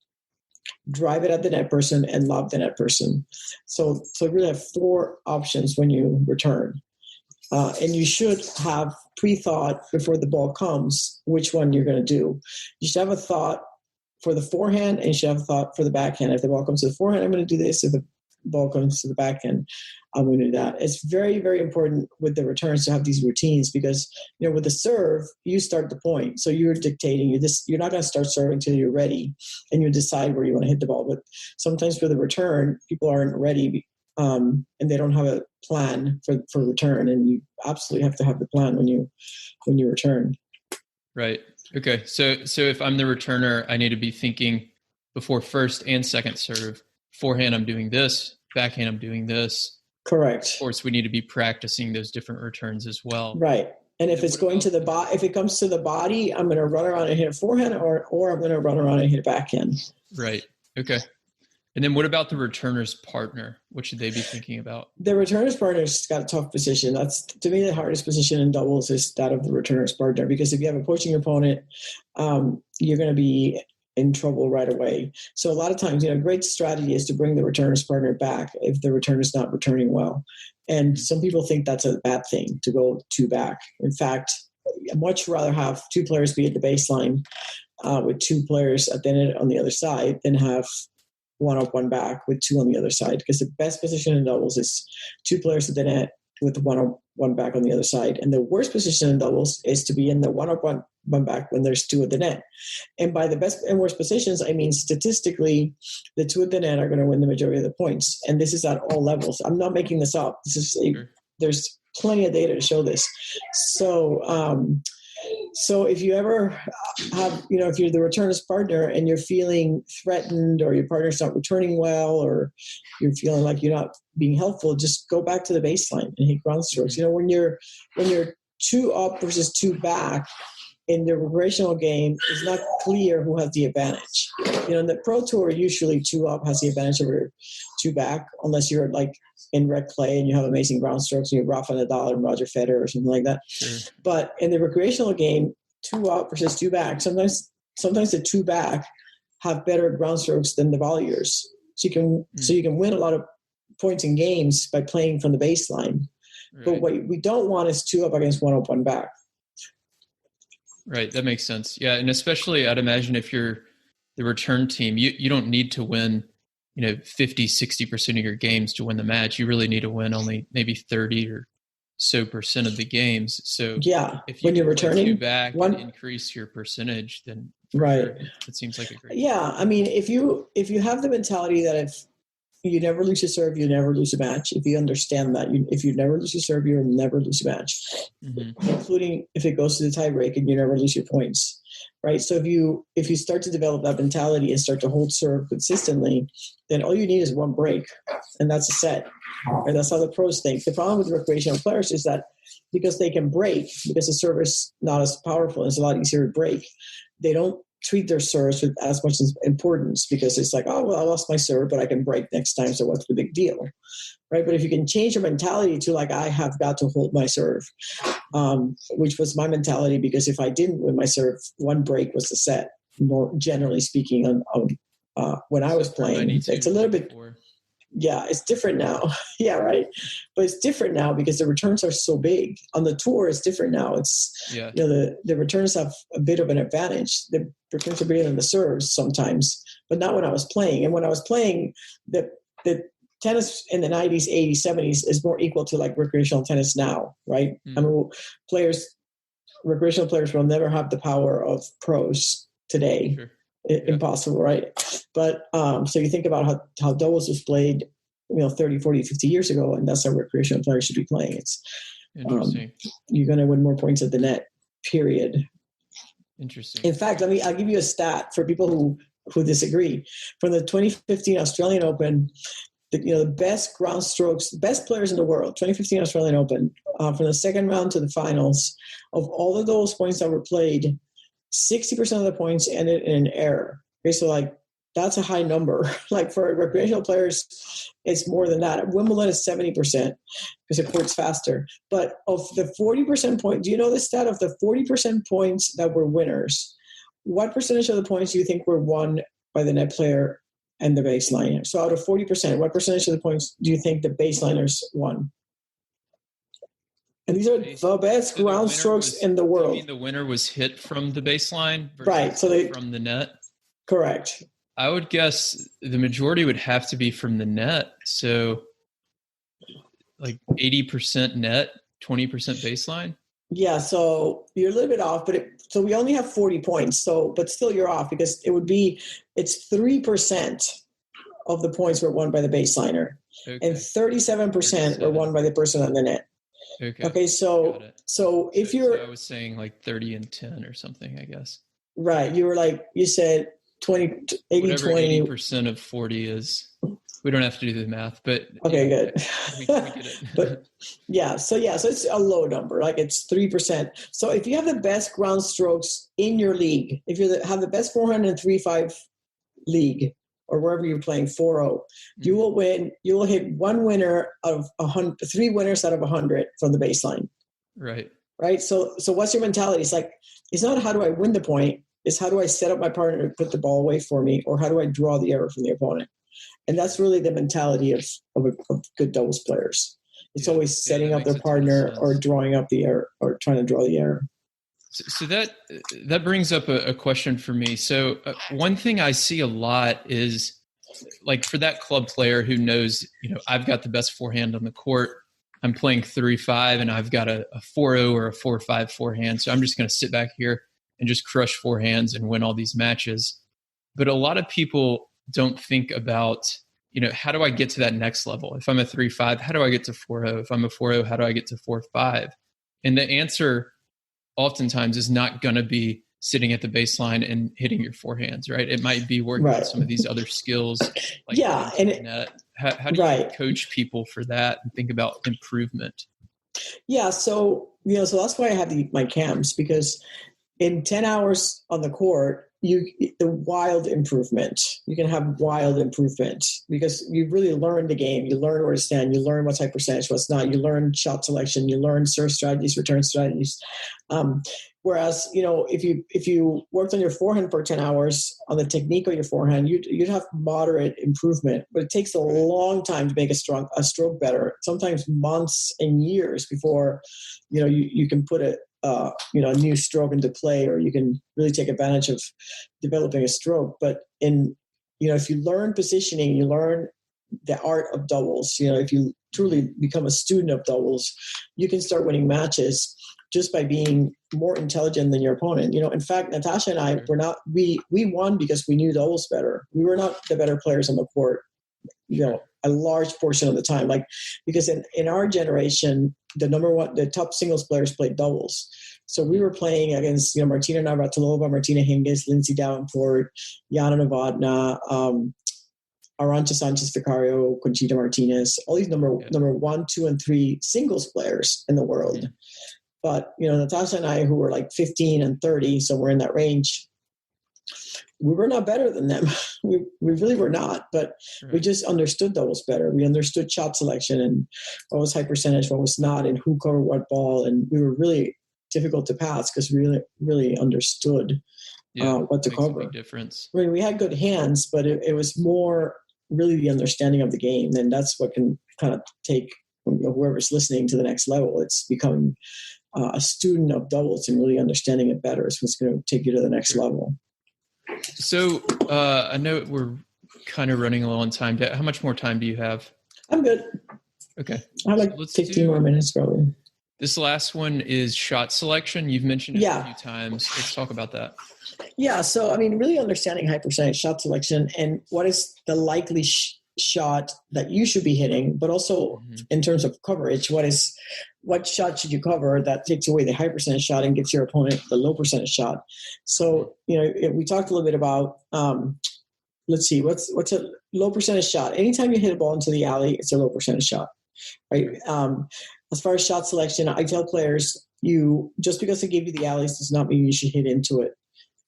drive it at the net person, and lob the net person. So you really have 4 options when you return. And you should have pre-thought before the ball comes which one you're going to do. You should have a thought for the forehand, and you should have a thought for the backhand. If the ball comes to the forehand, I'm going to do this. If the ball comes to the backhand, I'm going to do that. It's very, very important with the returns to have these routines because, with the serve, you start the point. So you're dictating. You're not going to start serving until you're ready and you decide where you want to hit the ball. But sometimes for the return, people aren't ready and they don't have a plan for return. And you absolutely have to have the plan when you return. Right. Okay. So if I'm the returner, I need to be thinking before first and second serve. Forehand, I'm doing this. Backhand, I'm doing this. Correct. Of course, we need to be practicing those different returns as well. Right. And if it's going to the if it comes to the body, I'm going to run around and hit a forehand, or I'm going to run around and hit a backhand. Right. Okay. And then what about the returner's partner? What should they be thinking about? The returner's partner's got a tough position. That's, to me, the hardest position in doubles is that of the returner's partner, because if you have a poaching opponent, you're going to be in trouble right away. So a lot of times, a great strategy is to bring the returner's partner back if the returner's not returning well. And some people think that's a bad thing to go two back. In fact, I'd much rather have two players be at the baseline with two players at the net on the other side than have one up, one back with two on the other side, because the best position in doubles is two players at the net with one up, one back on the other side. And the worst position in doubles is to be in the one up, one back when there's two at the net. And by the best and worst positions, I mean statistically, the two at the net are going to win the majority of the points. And this is at all levels. I'm not making this up. This is there's plenty of data to show this. So if you ever have, if you're the returner's partner and you're feeling threatened, or your partner's not returning well, or you're feeling like you're not being helpful, just go back to the baseline and hit ground strokes. When you're two up versus two back in the recreational game, it's not clear who has the advantage. In the Pro Tour, usually two up has the advantage over two back, unless you're like in red clay and you have amazing ground strokes and you're Rafa Nadal and Roger Federer or something like that. Sure. But in the recreational game, two up versus two back, sometimes the two back have better ground strokes than the volleyers. So you can win a lot of points in games by playing from the baseline. Right. But what we don't want is two up against one up, one back. Right. That makes sense. Yeah. And especially I'd imagine if you're the return team, you don't need to win, 50, 60% of your games to win the match. You really need to win only maybe 30 or so percent of the games. So yeah, if you when you're returning two back and increase your percentage, then right. Sure, it seems like a great Yeah. I mean, if you have the mentality that if you never lose a serve, you never lose a match. If you understand that, if you never lose a serve, you'll never lose a match, including if it goes to the tie break and you never lose your points, right? So if you start to develop that mentality and start to hold serve consistently, then all you need is one break, and that's a set. And that's how the pros think. The problem with recreational players is that because they can break, because the serve is not as powerful, it's a lot easier to break, they don't treat their serves with as much importance, because it's like, oh, well, I lost my serve, but I can break next time, so what's the big deal, right? But if you can change your mentality to like, I have got to hold my serve, which was my mentality, because if I didn't win my serve, one break was the set, more generally speaking, on when I was playing. It's a little bit... Yeah, it's different now. Yeah, right. But it's different now because the returns are so big. On the tour, it's different now. It's the returns have a bit of an advantage. The returns are bigger than the serves sometimes, but not when I was playing. And when I was playing, the tennis in the 90s, 80s, 70s is more equal to like recreational tennis now, right? I mean, recreational players will never have the power of pros today. Sure. Impossible, right? But so you think about how doubles was played 30, 40, 50 years ago, and that's how recreational players should be playing. It's you're going to win more points at the net, period. Interesting. In fact, I'll give you a stat for people who disagree. From the 2015 Australian Open, the best ground strokes, best players in the world, 2015 Australian Open, from the second round to the finals, of all of those points that were played, 60% of the points ended in an error. Okay, so like that's a high number. Like for recreational players, it's more than that. At Wimbledon is 70% because it courts faster. But of the 40% point, do you know the stat of the 40% points that were winners? What percentage of the points do you think were won by the net player and the baseliner? So out of 40%, what percentage of the points do you think the baseliners won? And these are the best ground strokes in the world. You mean the winner was hit from the baseline versus right? So from the net? Correct. I would guess the majority would have to be from the net. So like 80% net, 20% baseline. Yeah, so you're a little bit off, but so we only have 40 points. So, but still you're off because it's 3% of the points were won by the baseliner, and 37% were won by the person on the net. Okay. So if you're, I was saying like 30 and 10 or something, I guess. Right. You were like, you said 80, whatever 20. 80% of 40 is. We don't have to do the math, but okay, yeah, good. We get it. But so it's a low number, like it's 3%. So if you have the best ground strokes in your league, if you have the best 403.5 league or wherever you're playing 4-0, you will win. You will hit one winner out of 100, 3 winners out of 100 from the baseline. Right. Right. So what's your mentality? It's like, it's not how do I win the point. It's how do I set up my partner to put the ball away for me, or how do I draw the error from the opponent? And that's really the mentality of good doubles players. It's always setting up their partner or drawing up the error or trying to draw the error. So that brings up a question for me. So one thing I see a lot is like for that club player who knows, I've got the best forehand on the court. I'm playing 3-5 and I've got a 4-0 or a 4-5 forehand. So I'm just going to sit back here and just crush forehands and win all these matches. But a lot of people don't think about, how do I get to that next level? If I'm a 3-5, how do I get to 4-0? If I'm a 4-0, how do I get to 4-5? And the answer oftentimes is not going to be sitting at the baseline and hitting your forehands, right? It might be working on some of these other skills. Like net. How do you coach people for that and think about improvement? Yeah. So, so that's why I have my camps, because in 10 hours on the court, the wild improvement. You can have wild improvement because you really learn the game. You learn where to stand. You learn what's high percentage, what's not. You learn shot selection. You learn serve strategies, return strategies. Whereas, if you worked on your forehand for 10 hours on the technique of your forehand, you'd have moderate improvement. But it takes a long time to make a stroke better. Sometimes months and years before, you can put a new stroke into play, or you can really take advantage of developing a stroke. But if you learn positioning, you learn the art of doubles. If you truly become a student of doubles, you can start winning matches just by being more intelligent than your opponent. In fact, Natasha and I we won because we knew doubles better. We were not the better players on the court, a large portion of the time, because in our generation, the top singles players played doubles. So we were playing against, Martina Navratilova, Martina Hingis, Lindsay Davenport, Yana Novotna, Arantxa Sanchez Vicario, Conchita Martinez, all these number 1, 2, and 3 singles players in the world. Mm-hmm. But, Natasha and I, who were like 15 and 30, so we're in that range, we were not better than them. We really were not, but we just understood doubles better. We understood shot selection and what was high percentage, what was not, and who covered what ball. And we were really difficult to pass because we really, really understood what to cover. A big difference. I mean, we had good hands, but it was more really the understanding of the game. And that's what can kind of take whoever's listening to the next level. It's becoming a student of doubles and really understanding it better is what's going to take you to the next level. So I know we're kind of running low on time. How much more time do you have? I'm good. Okay. I have 15 more minutes probably. This last one is shot selection. You've mentioned it a few times. Let's talk about that. Yeah. So, really understanding high percentage shot selection and what is the likely shot that you should be hitting, but also in terms of coverage, what shot should you cover that takes away the high percentage shot and gives your opponent the low percentage shot. So, we talked a little bit about, let's see, what's a low percentage shot? Anytime you hit a ball into the alley, it's a low percentage shot, right? As far as shot selection, I tell players, just because they give you the alleys does not mean you should hit into it,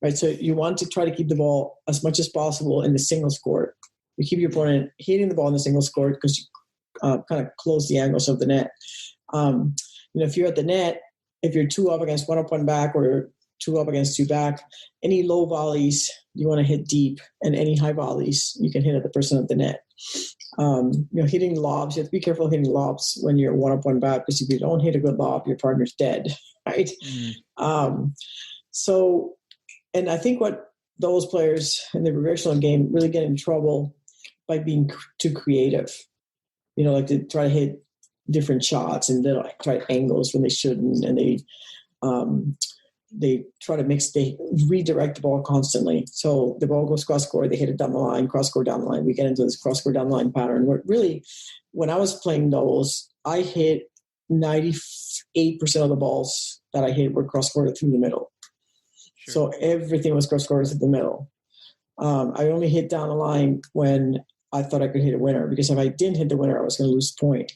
right? So you want to try to keep the ball as much as possible in the singles court. You keep your opponent hitting the ball in the singles court because you kind of close the angles of the net. If you're at the net, if you're 2 up against 1 up, 1 back, or 2 up against 2 back, any low volleys you want to hit deep, and any high volleys you can hit at the person at the net. Hitting lobs, you have to be careful hitting lobs when you're one up, one back, because if you don't hit a good lob, your partner's dead, right? And I think what those players in the recreational game really get in trouble by being too creative, like to try to hit different shots and then try angles when they shouldn't, and they try to they redirect the ball constantly. So the ball goes cross court, they hit it down the line, cross court down the line. We get into this cross court down the line pattern where really, when I was playing doubles, I hit 98% of the balls that I hit were cross court through the middle. Sure. So everything was cross court through the middle. I only hit down the line when I thought I could hit a winner, because if I didn't hit the winner, I was going to lose the point.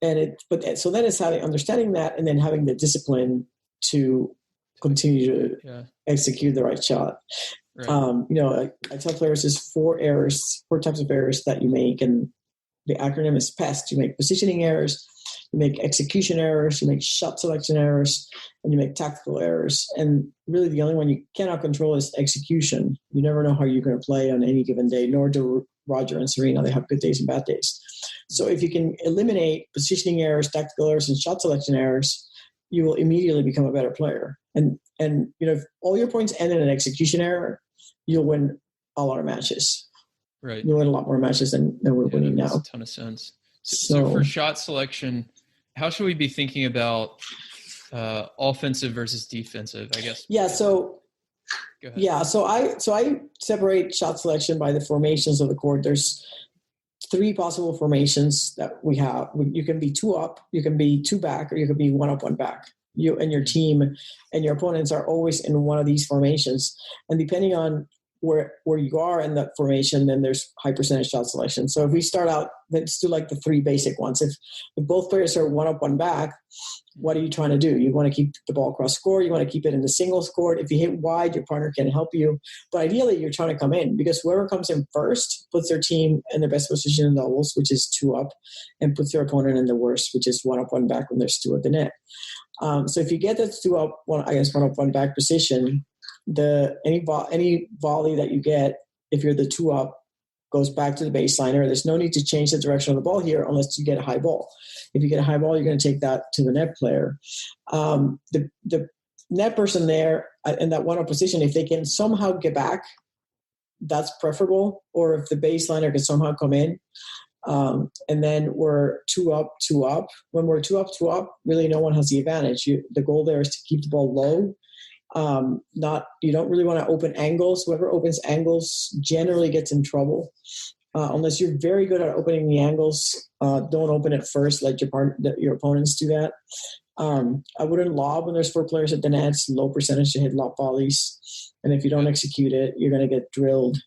So that is understanding that, and then having the discipline to continue to execute the right shot. Right. I tell players there's four types of errors that you make, and the acronym is PEST. You make positioning errors, you make execution errors, you make shot selection errors, and you make tactical errors. And really the only one you cannot control is execution. You never know how you're going to play on any given day, nor do Roger and Serena. They have good days and bad days. So if you can eliminate positioning errors, tactical errors, and shot selection errors, you will immediately become a better player. And if all your points end in an execution error, you'll win a lot of matches. Right. You'll win a lot more matches than we're winning now. That makes a ton of sense. So for shot selection, how should we be thinking about offensive versus defensive, I guess? Yeah. So, go ahead. Yeah. So I separate shot selection by the formations of the court. There's three possible formations that we have. You can be two up, you can be two back, or you can be one up, one back. You and your team and your opponents are always in one of these formations. And depending on where you are in that formation, then there's high percentage shot selection. So if we start out, let's do like the three basic ones. If both players are one up, one back, what are you trying to do? You want to keep the ball cross court. You want to keep it in the singles court. If you hit wide, your partner can help you. But ideally, you're trying to come in, because whoever comes in first puts their team in the best position in doubles, which is two up, and puts their opponent in the worst, which is one up, one back when there's two at the net. So if you get that two up, one up, one back position, any volley that you get, if you're the two up, goes back to the baseliner. There's no need to change the direction of the ball here unless you get a high ball. If you get a high ball, you're going to take that to the net player. The net person there in that one up position, if they can somehow get back, that's preferable. Or if the baseliner can somehow come in, and then we're two up. When we're two up, really no one has the advantage. The goal there is to keep the ball low. You don't really want to open angles. Whoever opens angles generally gets in trouble. Unless you're very good at opening the angles, don't open it first. Let your opponents do that. I wouldn't lob when there's four players at the net. It's low percentage to hit lob volleys. And if you don't execute it, you're going to get drilled.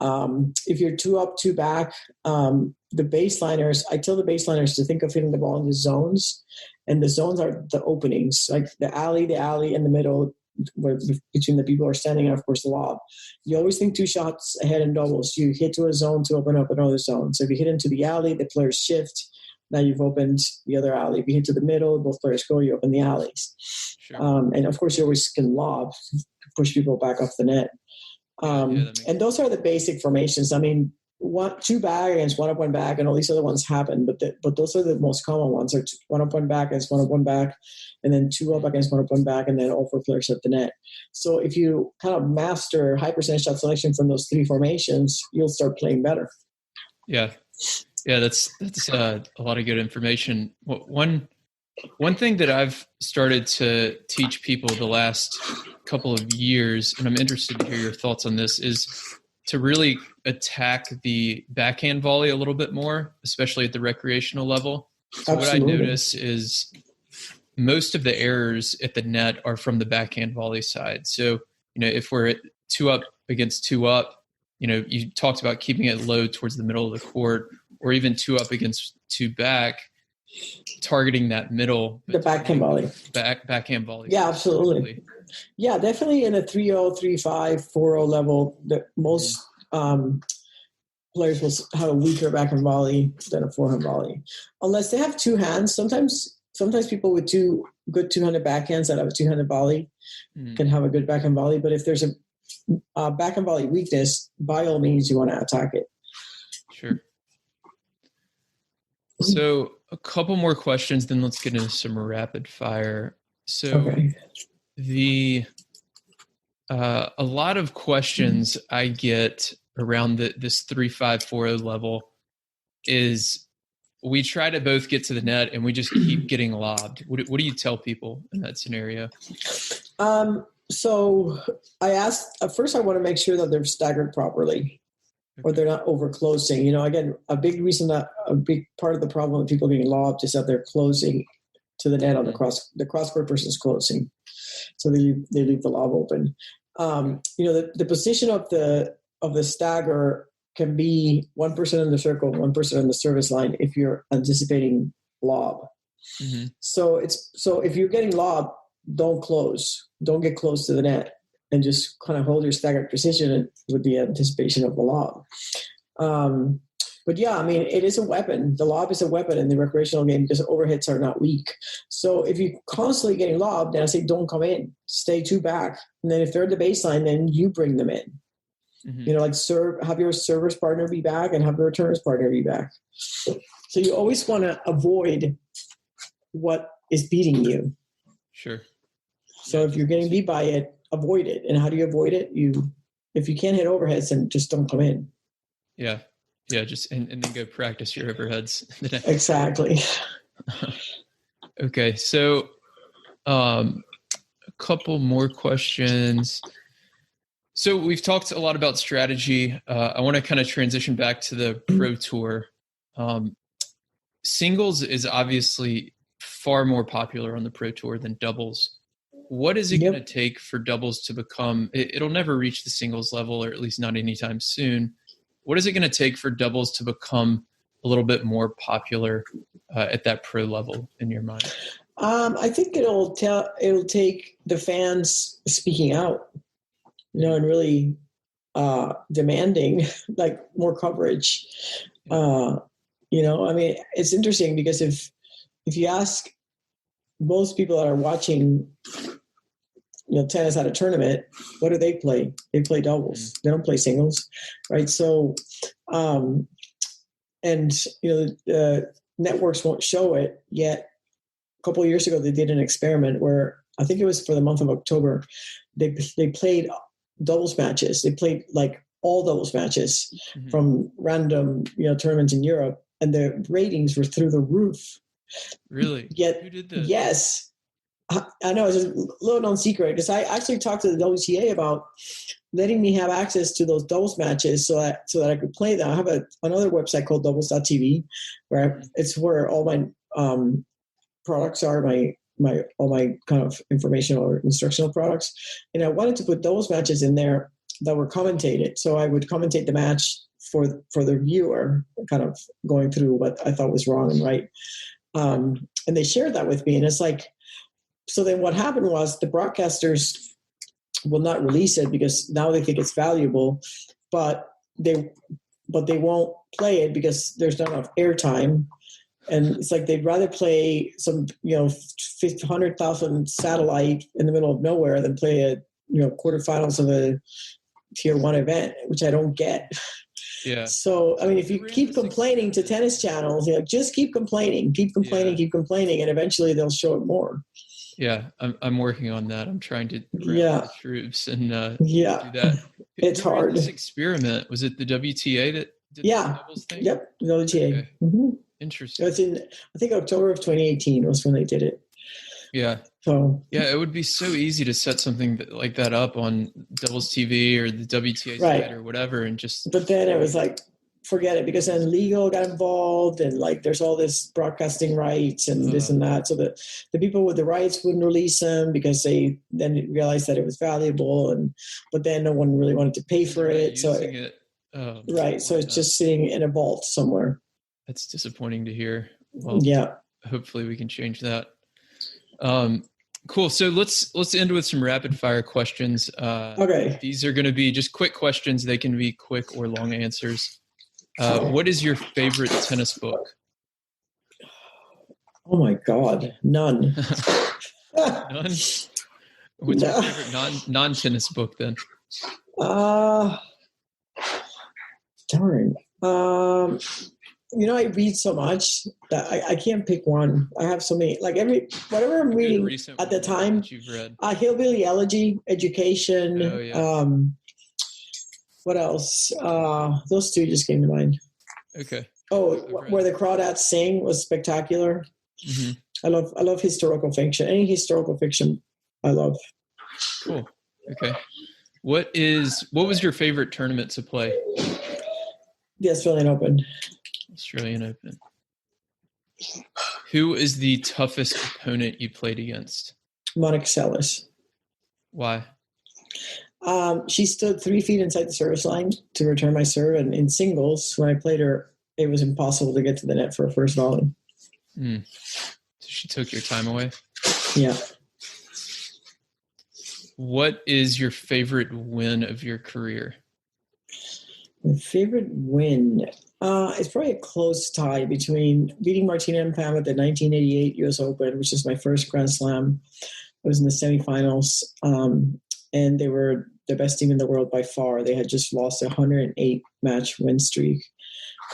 If you're two up, two back, the baseliners, I tell the baseliners to think of hitting the ball in the zones. And the zones are the openings, like the alley in the middle, where between the people who are standing, and of course the lob. You always think two shots ahead in doubles. You hit to a zone to open up another zone. So if you hit into the alley, the players shift. Now you've opened the other alley. If you hit to the middle, both players go, you open the alleys. Sure. And of course you always can lob to push people back off the net. And those are the basic formations. I mean, two back against one up, one back, and all these other ones happen, but those are the most common ones. Are one up, one back against one up, one back, and then two up against one up, one back, and then all four players at the net. So if you kind of master high percentage shot selection from those three formations, you'll start playing better. Yeah, that's a lot of good information. One thing that I've started to teach people the last couple of years, and I'm interested to hear your thoughts on this, is to really attack the backhand volley a little bit more, especially at the recreational level. So Absolutely. What I notice is most of the errors at the net are from the backhand volley side. So, if we're at two up against two up, you talked about keeping it low towards the middle of the court, or even two up against two back, targeting that middle. The backhand volley. Backhand volley. Yeah, absolutely. Yeah, definitely in a 3-0, 3-5, 4-0 level, most players will have a weaker backhand volley than a forehand volley. Unless they have two hands. Sometimes people with two good two-handed backhands that have a two-handed volley can have a good backhand volley. But if there's a backhand volley weakness, by all means, you want to attack it. Sure. So a couple more questions, then let's get into some rapid fire. So Okay. A lot of questions I get around this 3.540 level is we try to both get to the net and we just keep getting lobbed. What do you tell people in that scenario? So I asked, at first I want to make sure that they're staggered properly or they're not over closing. Again, a big part of the problem with people getting lobbed is that they're closing to the net on the cross-court person's closing. So they leave the lob open. The position of the stagger can be one person in the circle, one person in the service line if you're anticipating lob. Mm-hmm. So if you're getting lob, don't get close to the net, and just kind of hold your staggered position with the anticipation of the lob. But yeah, I mean, it is a weapon. The lob is a weapon in the recreational game because overhits are not weak. So if you're constantly getting lobbed, then I say don't come in, stay two back, and then if they're at the baseline, then you bring them in. Mm-hmm. Have your server's partner be back and have the returner's partner be back. So you always want to avoid what is beating you. Sure. So if you're getting beat by it, avoid it. And how do you avoid it? If you can't hit overheads, then just don't come in. Yeah. Yeah. Just and then go practice your overheads. Exactly. Okay. So a couple more questions. So we've talked a lot about strategy. I want to kind of transition back to the Pro Tour. Singles is obviously far more popular on the Pro Tour than doubles. What is it going to take for doubles to become, it'll never reach the singles level, or at least not anytime soon. What is it going to take for doubles to become a little bit more popular at that pro level in your mind? I think it'll take the fans speaking out, and really demanding like more coverage. I mean, it's interesting because if you ask most people that are watching, tennis at a tournament, what do they play? They play doubles. They don't play singles, right? So, networks won't show it yet. A couple of years ago, they did an experiment where I think it was for the month of October. They played doubles matches. They played like all doubles matches from random, tournaments in Europe, and the ratings were through the roof. Really? Yet, who did this? Yes. I know, it's a little known secret because I actually talked to the WTA about letting me have access to those doubles matches so that I could play them. I have another website called doubles.tv where it's where all my products are, all my kind of informational or instructional products. And I wanted to put doubles matches in there that were commentated. So I would commentate the match for the viewer, kind of going through what I thought was wrong and right. And they shared that with me, and it's like, so then what happened was the broadcasters will not release it because now they think it's valuable, but they won't play it because there's not enough airtime. And it's like they'd rather play some 100,000 satellite in the middle of nowhere than play a quarterfinals of a tier 1 event, which I don't get. Yeah. So, I mean, if you keep complaining to tennis channels, just keep complaining, and eventually they'll show it more. Yeah, I'm working on that. I'm trying to rally the troops and do that. It's hard. This experiment, was it the WTA that did the doubles thing? Yep, the WTA. Okay. Mm-hmm. Interesting. It's I think October of 2018 was when they did it. Yeah. So it would be so easy to set something like that up on Doubles TV or the WTA site or whatever, and just. But then it was like, forget it, because then legal got involved, and like there's all this broadcasting rights and this and that. So the people with the rights wouldn't release them because they then realized that it was valuable, but then no one really wanted to pay for it. So so it's just sitting in a vault somewhere. That's disappointing to hear. Well, hopefully we can change that. Cool. So let's end with some rapid fire questions. Okay. These are going to be just quick questions. They can be quick or long answers. What is your favorite tennis book? Oh my God, none. None? What's your favorite non-tennis book then? Darn. Um, I read so much that I can't pick one. I have so many, like whatever I'm reading at the time. That you've read. Hillbilly Elegy, Education. Oh, yeah. What else? Those two just came to mind. Okay. Oh, Where the Crawdads Sing was spectacular. Mm-hmm. I love historical fiction. Any historical fiction, I love. Cool. Okay. What was your favorite tournament to play? The Australian Open. Australian Open. Who is the toughest opponent you played against? Monica Seles. Why? She stood 3 feet inside the service line to return my serve, and in singles, when I played her, it was impossible to get to the net for a first volley. So she took your time away? Yeah. What is your favorite win of your career? My favorite win? It's probably a close tie between beating Martina and Pam at the 1988 U.S. Open, which is my first Grand Slam. I was in the semifinals, and they were the best team in the world by far. They had just lost a 108-match win streak.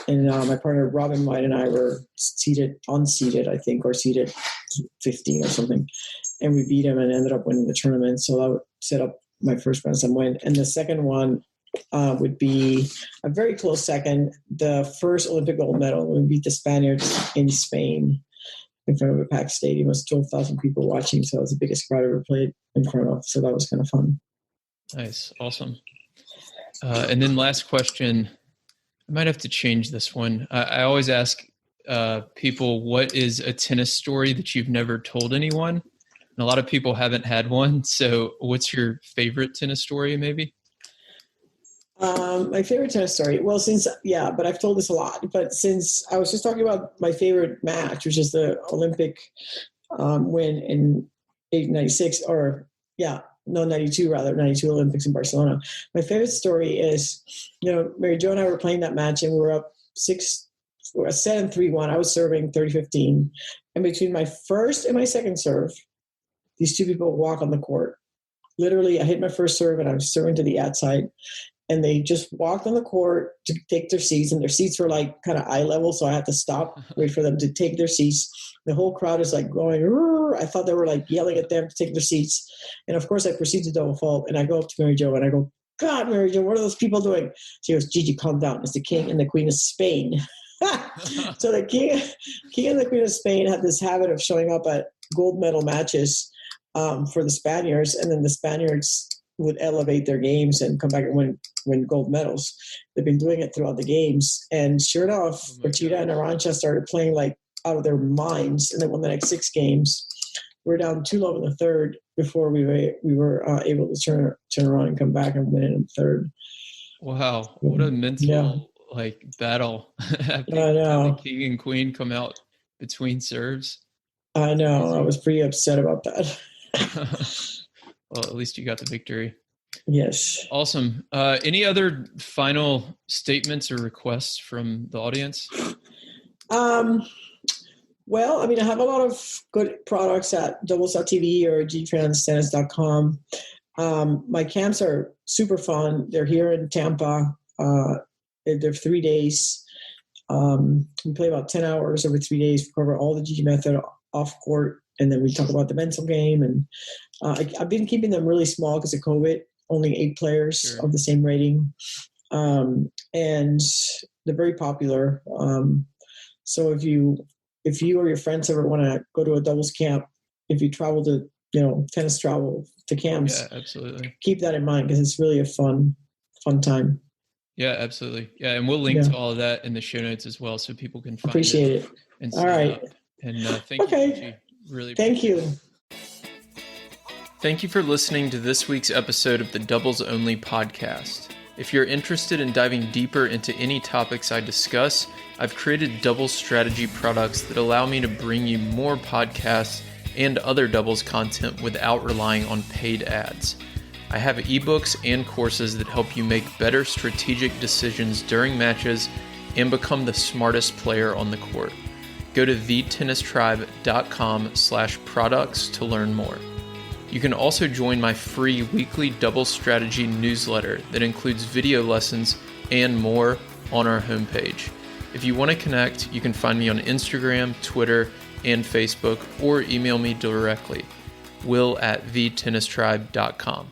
And my partner Robin White and I were unseeded, I think, or seeded 15 or something. And we beat them and ended up winning the tournament. So that would set up my first Grand Slam win. And the second one would be a very close second, the first Olympic gold medal when we beat the Spaniards in Spain in front of a packed stadium. It was 12,000 people watching. So it was the biggest crowd I ever played in front of. So that was kind of fun. Nice. Awesome. And then last question. I might have to change this one. I always ask people, what is a tennis story that you've never told anyone? And a lot of people haven't had one. So what's your favorite tennis story, maybe? My favorite tennis story. Well, but I've told this a lot. But since I was just talking about my favorite match, which is the Olympic win in 96, 92 Olympics in Barcelona. My favorite story is, Mary Jo and I were playing that match and we were up 7-3-1. I was serving 30-15. And between my first and my second serve, these two people walk on the court. Literally, I hit my first serve and I was serving to the outside. And they just walked on the court to take their seats, and their seats were like kind of eye level. So I had to stop, wait for them to take their seats. The whole crowd is like going, Rrr! I thought they were like yelling at them to take their seats. And of course I proceed to double fault, and I go up to Mary Jo and I go, God, Mary Jo, what are those people doing? She goes, Gigi, calm down. It's the king and the queen of Spain. So the king and the queen of Spain had this habit of showing up at gold medal matches for the Spaniards. And then the Spaniards would elevate their games and come back and win gold medals. They've been doing it throughout the games. And sure enough, Rachida and Arantxa started playing like out of their minds, and they won the next 6 games. We're down 2-0 in the third before we were able to turn around and come back and win it in the third. Wow. What a mental battle. having the king and queen come out between serves. I know. I was pretty upset about that. Well, at least you got the victory. Yes. Awesome. Any other final statements or requests from the audience? Well, I have a lot of good products at doubles.tv or gfranstennis.com. My camps are super fun. They're here in Tampa. They're 3 days. We play about 10 hours over 3 days. We cover all the Gigi method off court, and then we talk about the mental game. And I've been keeping them really small because of COVID. Only 8 players of the same rating, and they're very popular. So if you or your friends ever want to go to a doubles camp, if you travel to tennis travel to camps, absolutely, keep that in mind because it's really a fun time. Yeah, absolutely. Yeah, and we'll link to all of that in the show notes as well, so people can find appreciate it. And all right. And thank you, Gigi. Really thank you. Thank you for listening to this week's episode of the Doubles Only podcast. If you're interested in diving deeper into any topics I discuss, I've created doubles strategy products that allow me to bring you more podcasts and other doubles content without relying on paid ads. I have ebooks and courses that help you make better strategic decisions during matches and become the smartest player on the court. Go to thetennistribe.com/products to learn more. You can also join my free weekly doubles strategy newsletter that includes video lessons and more on our homepage. If you want to connect, you can find me on Instagram, Twitter, and Facebook, or email me directly, will@thetennistribe.com.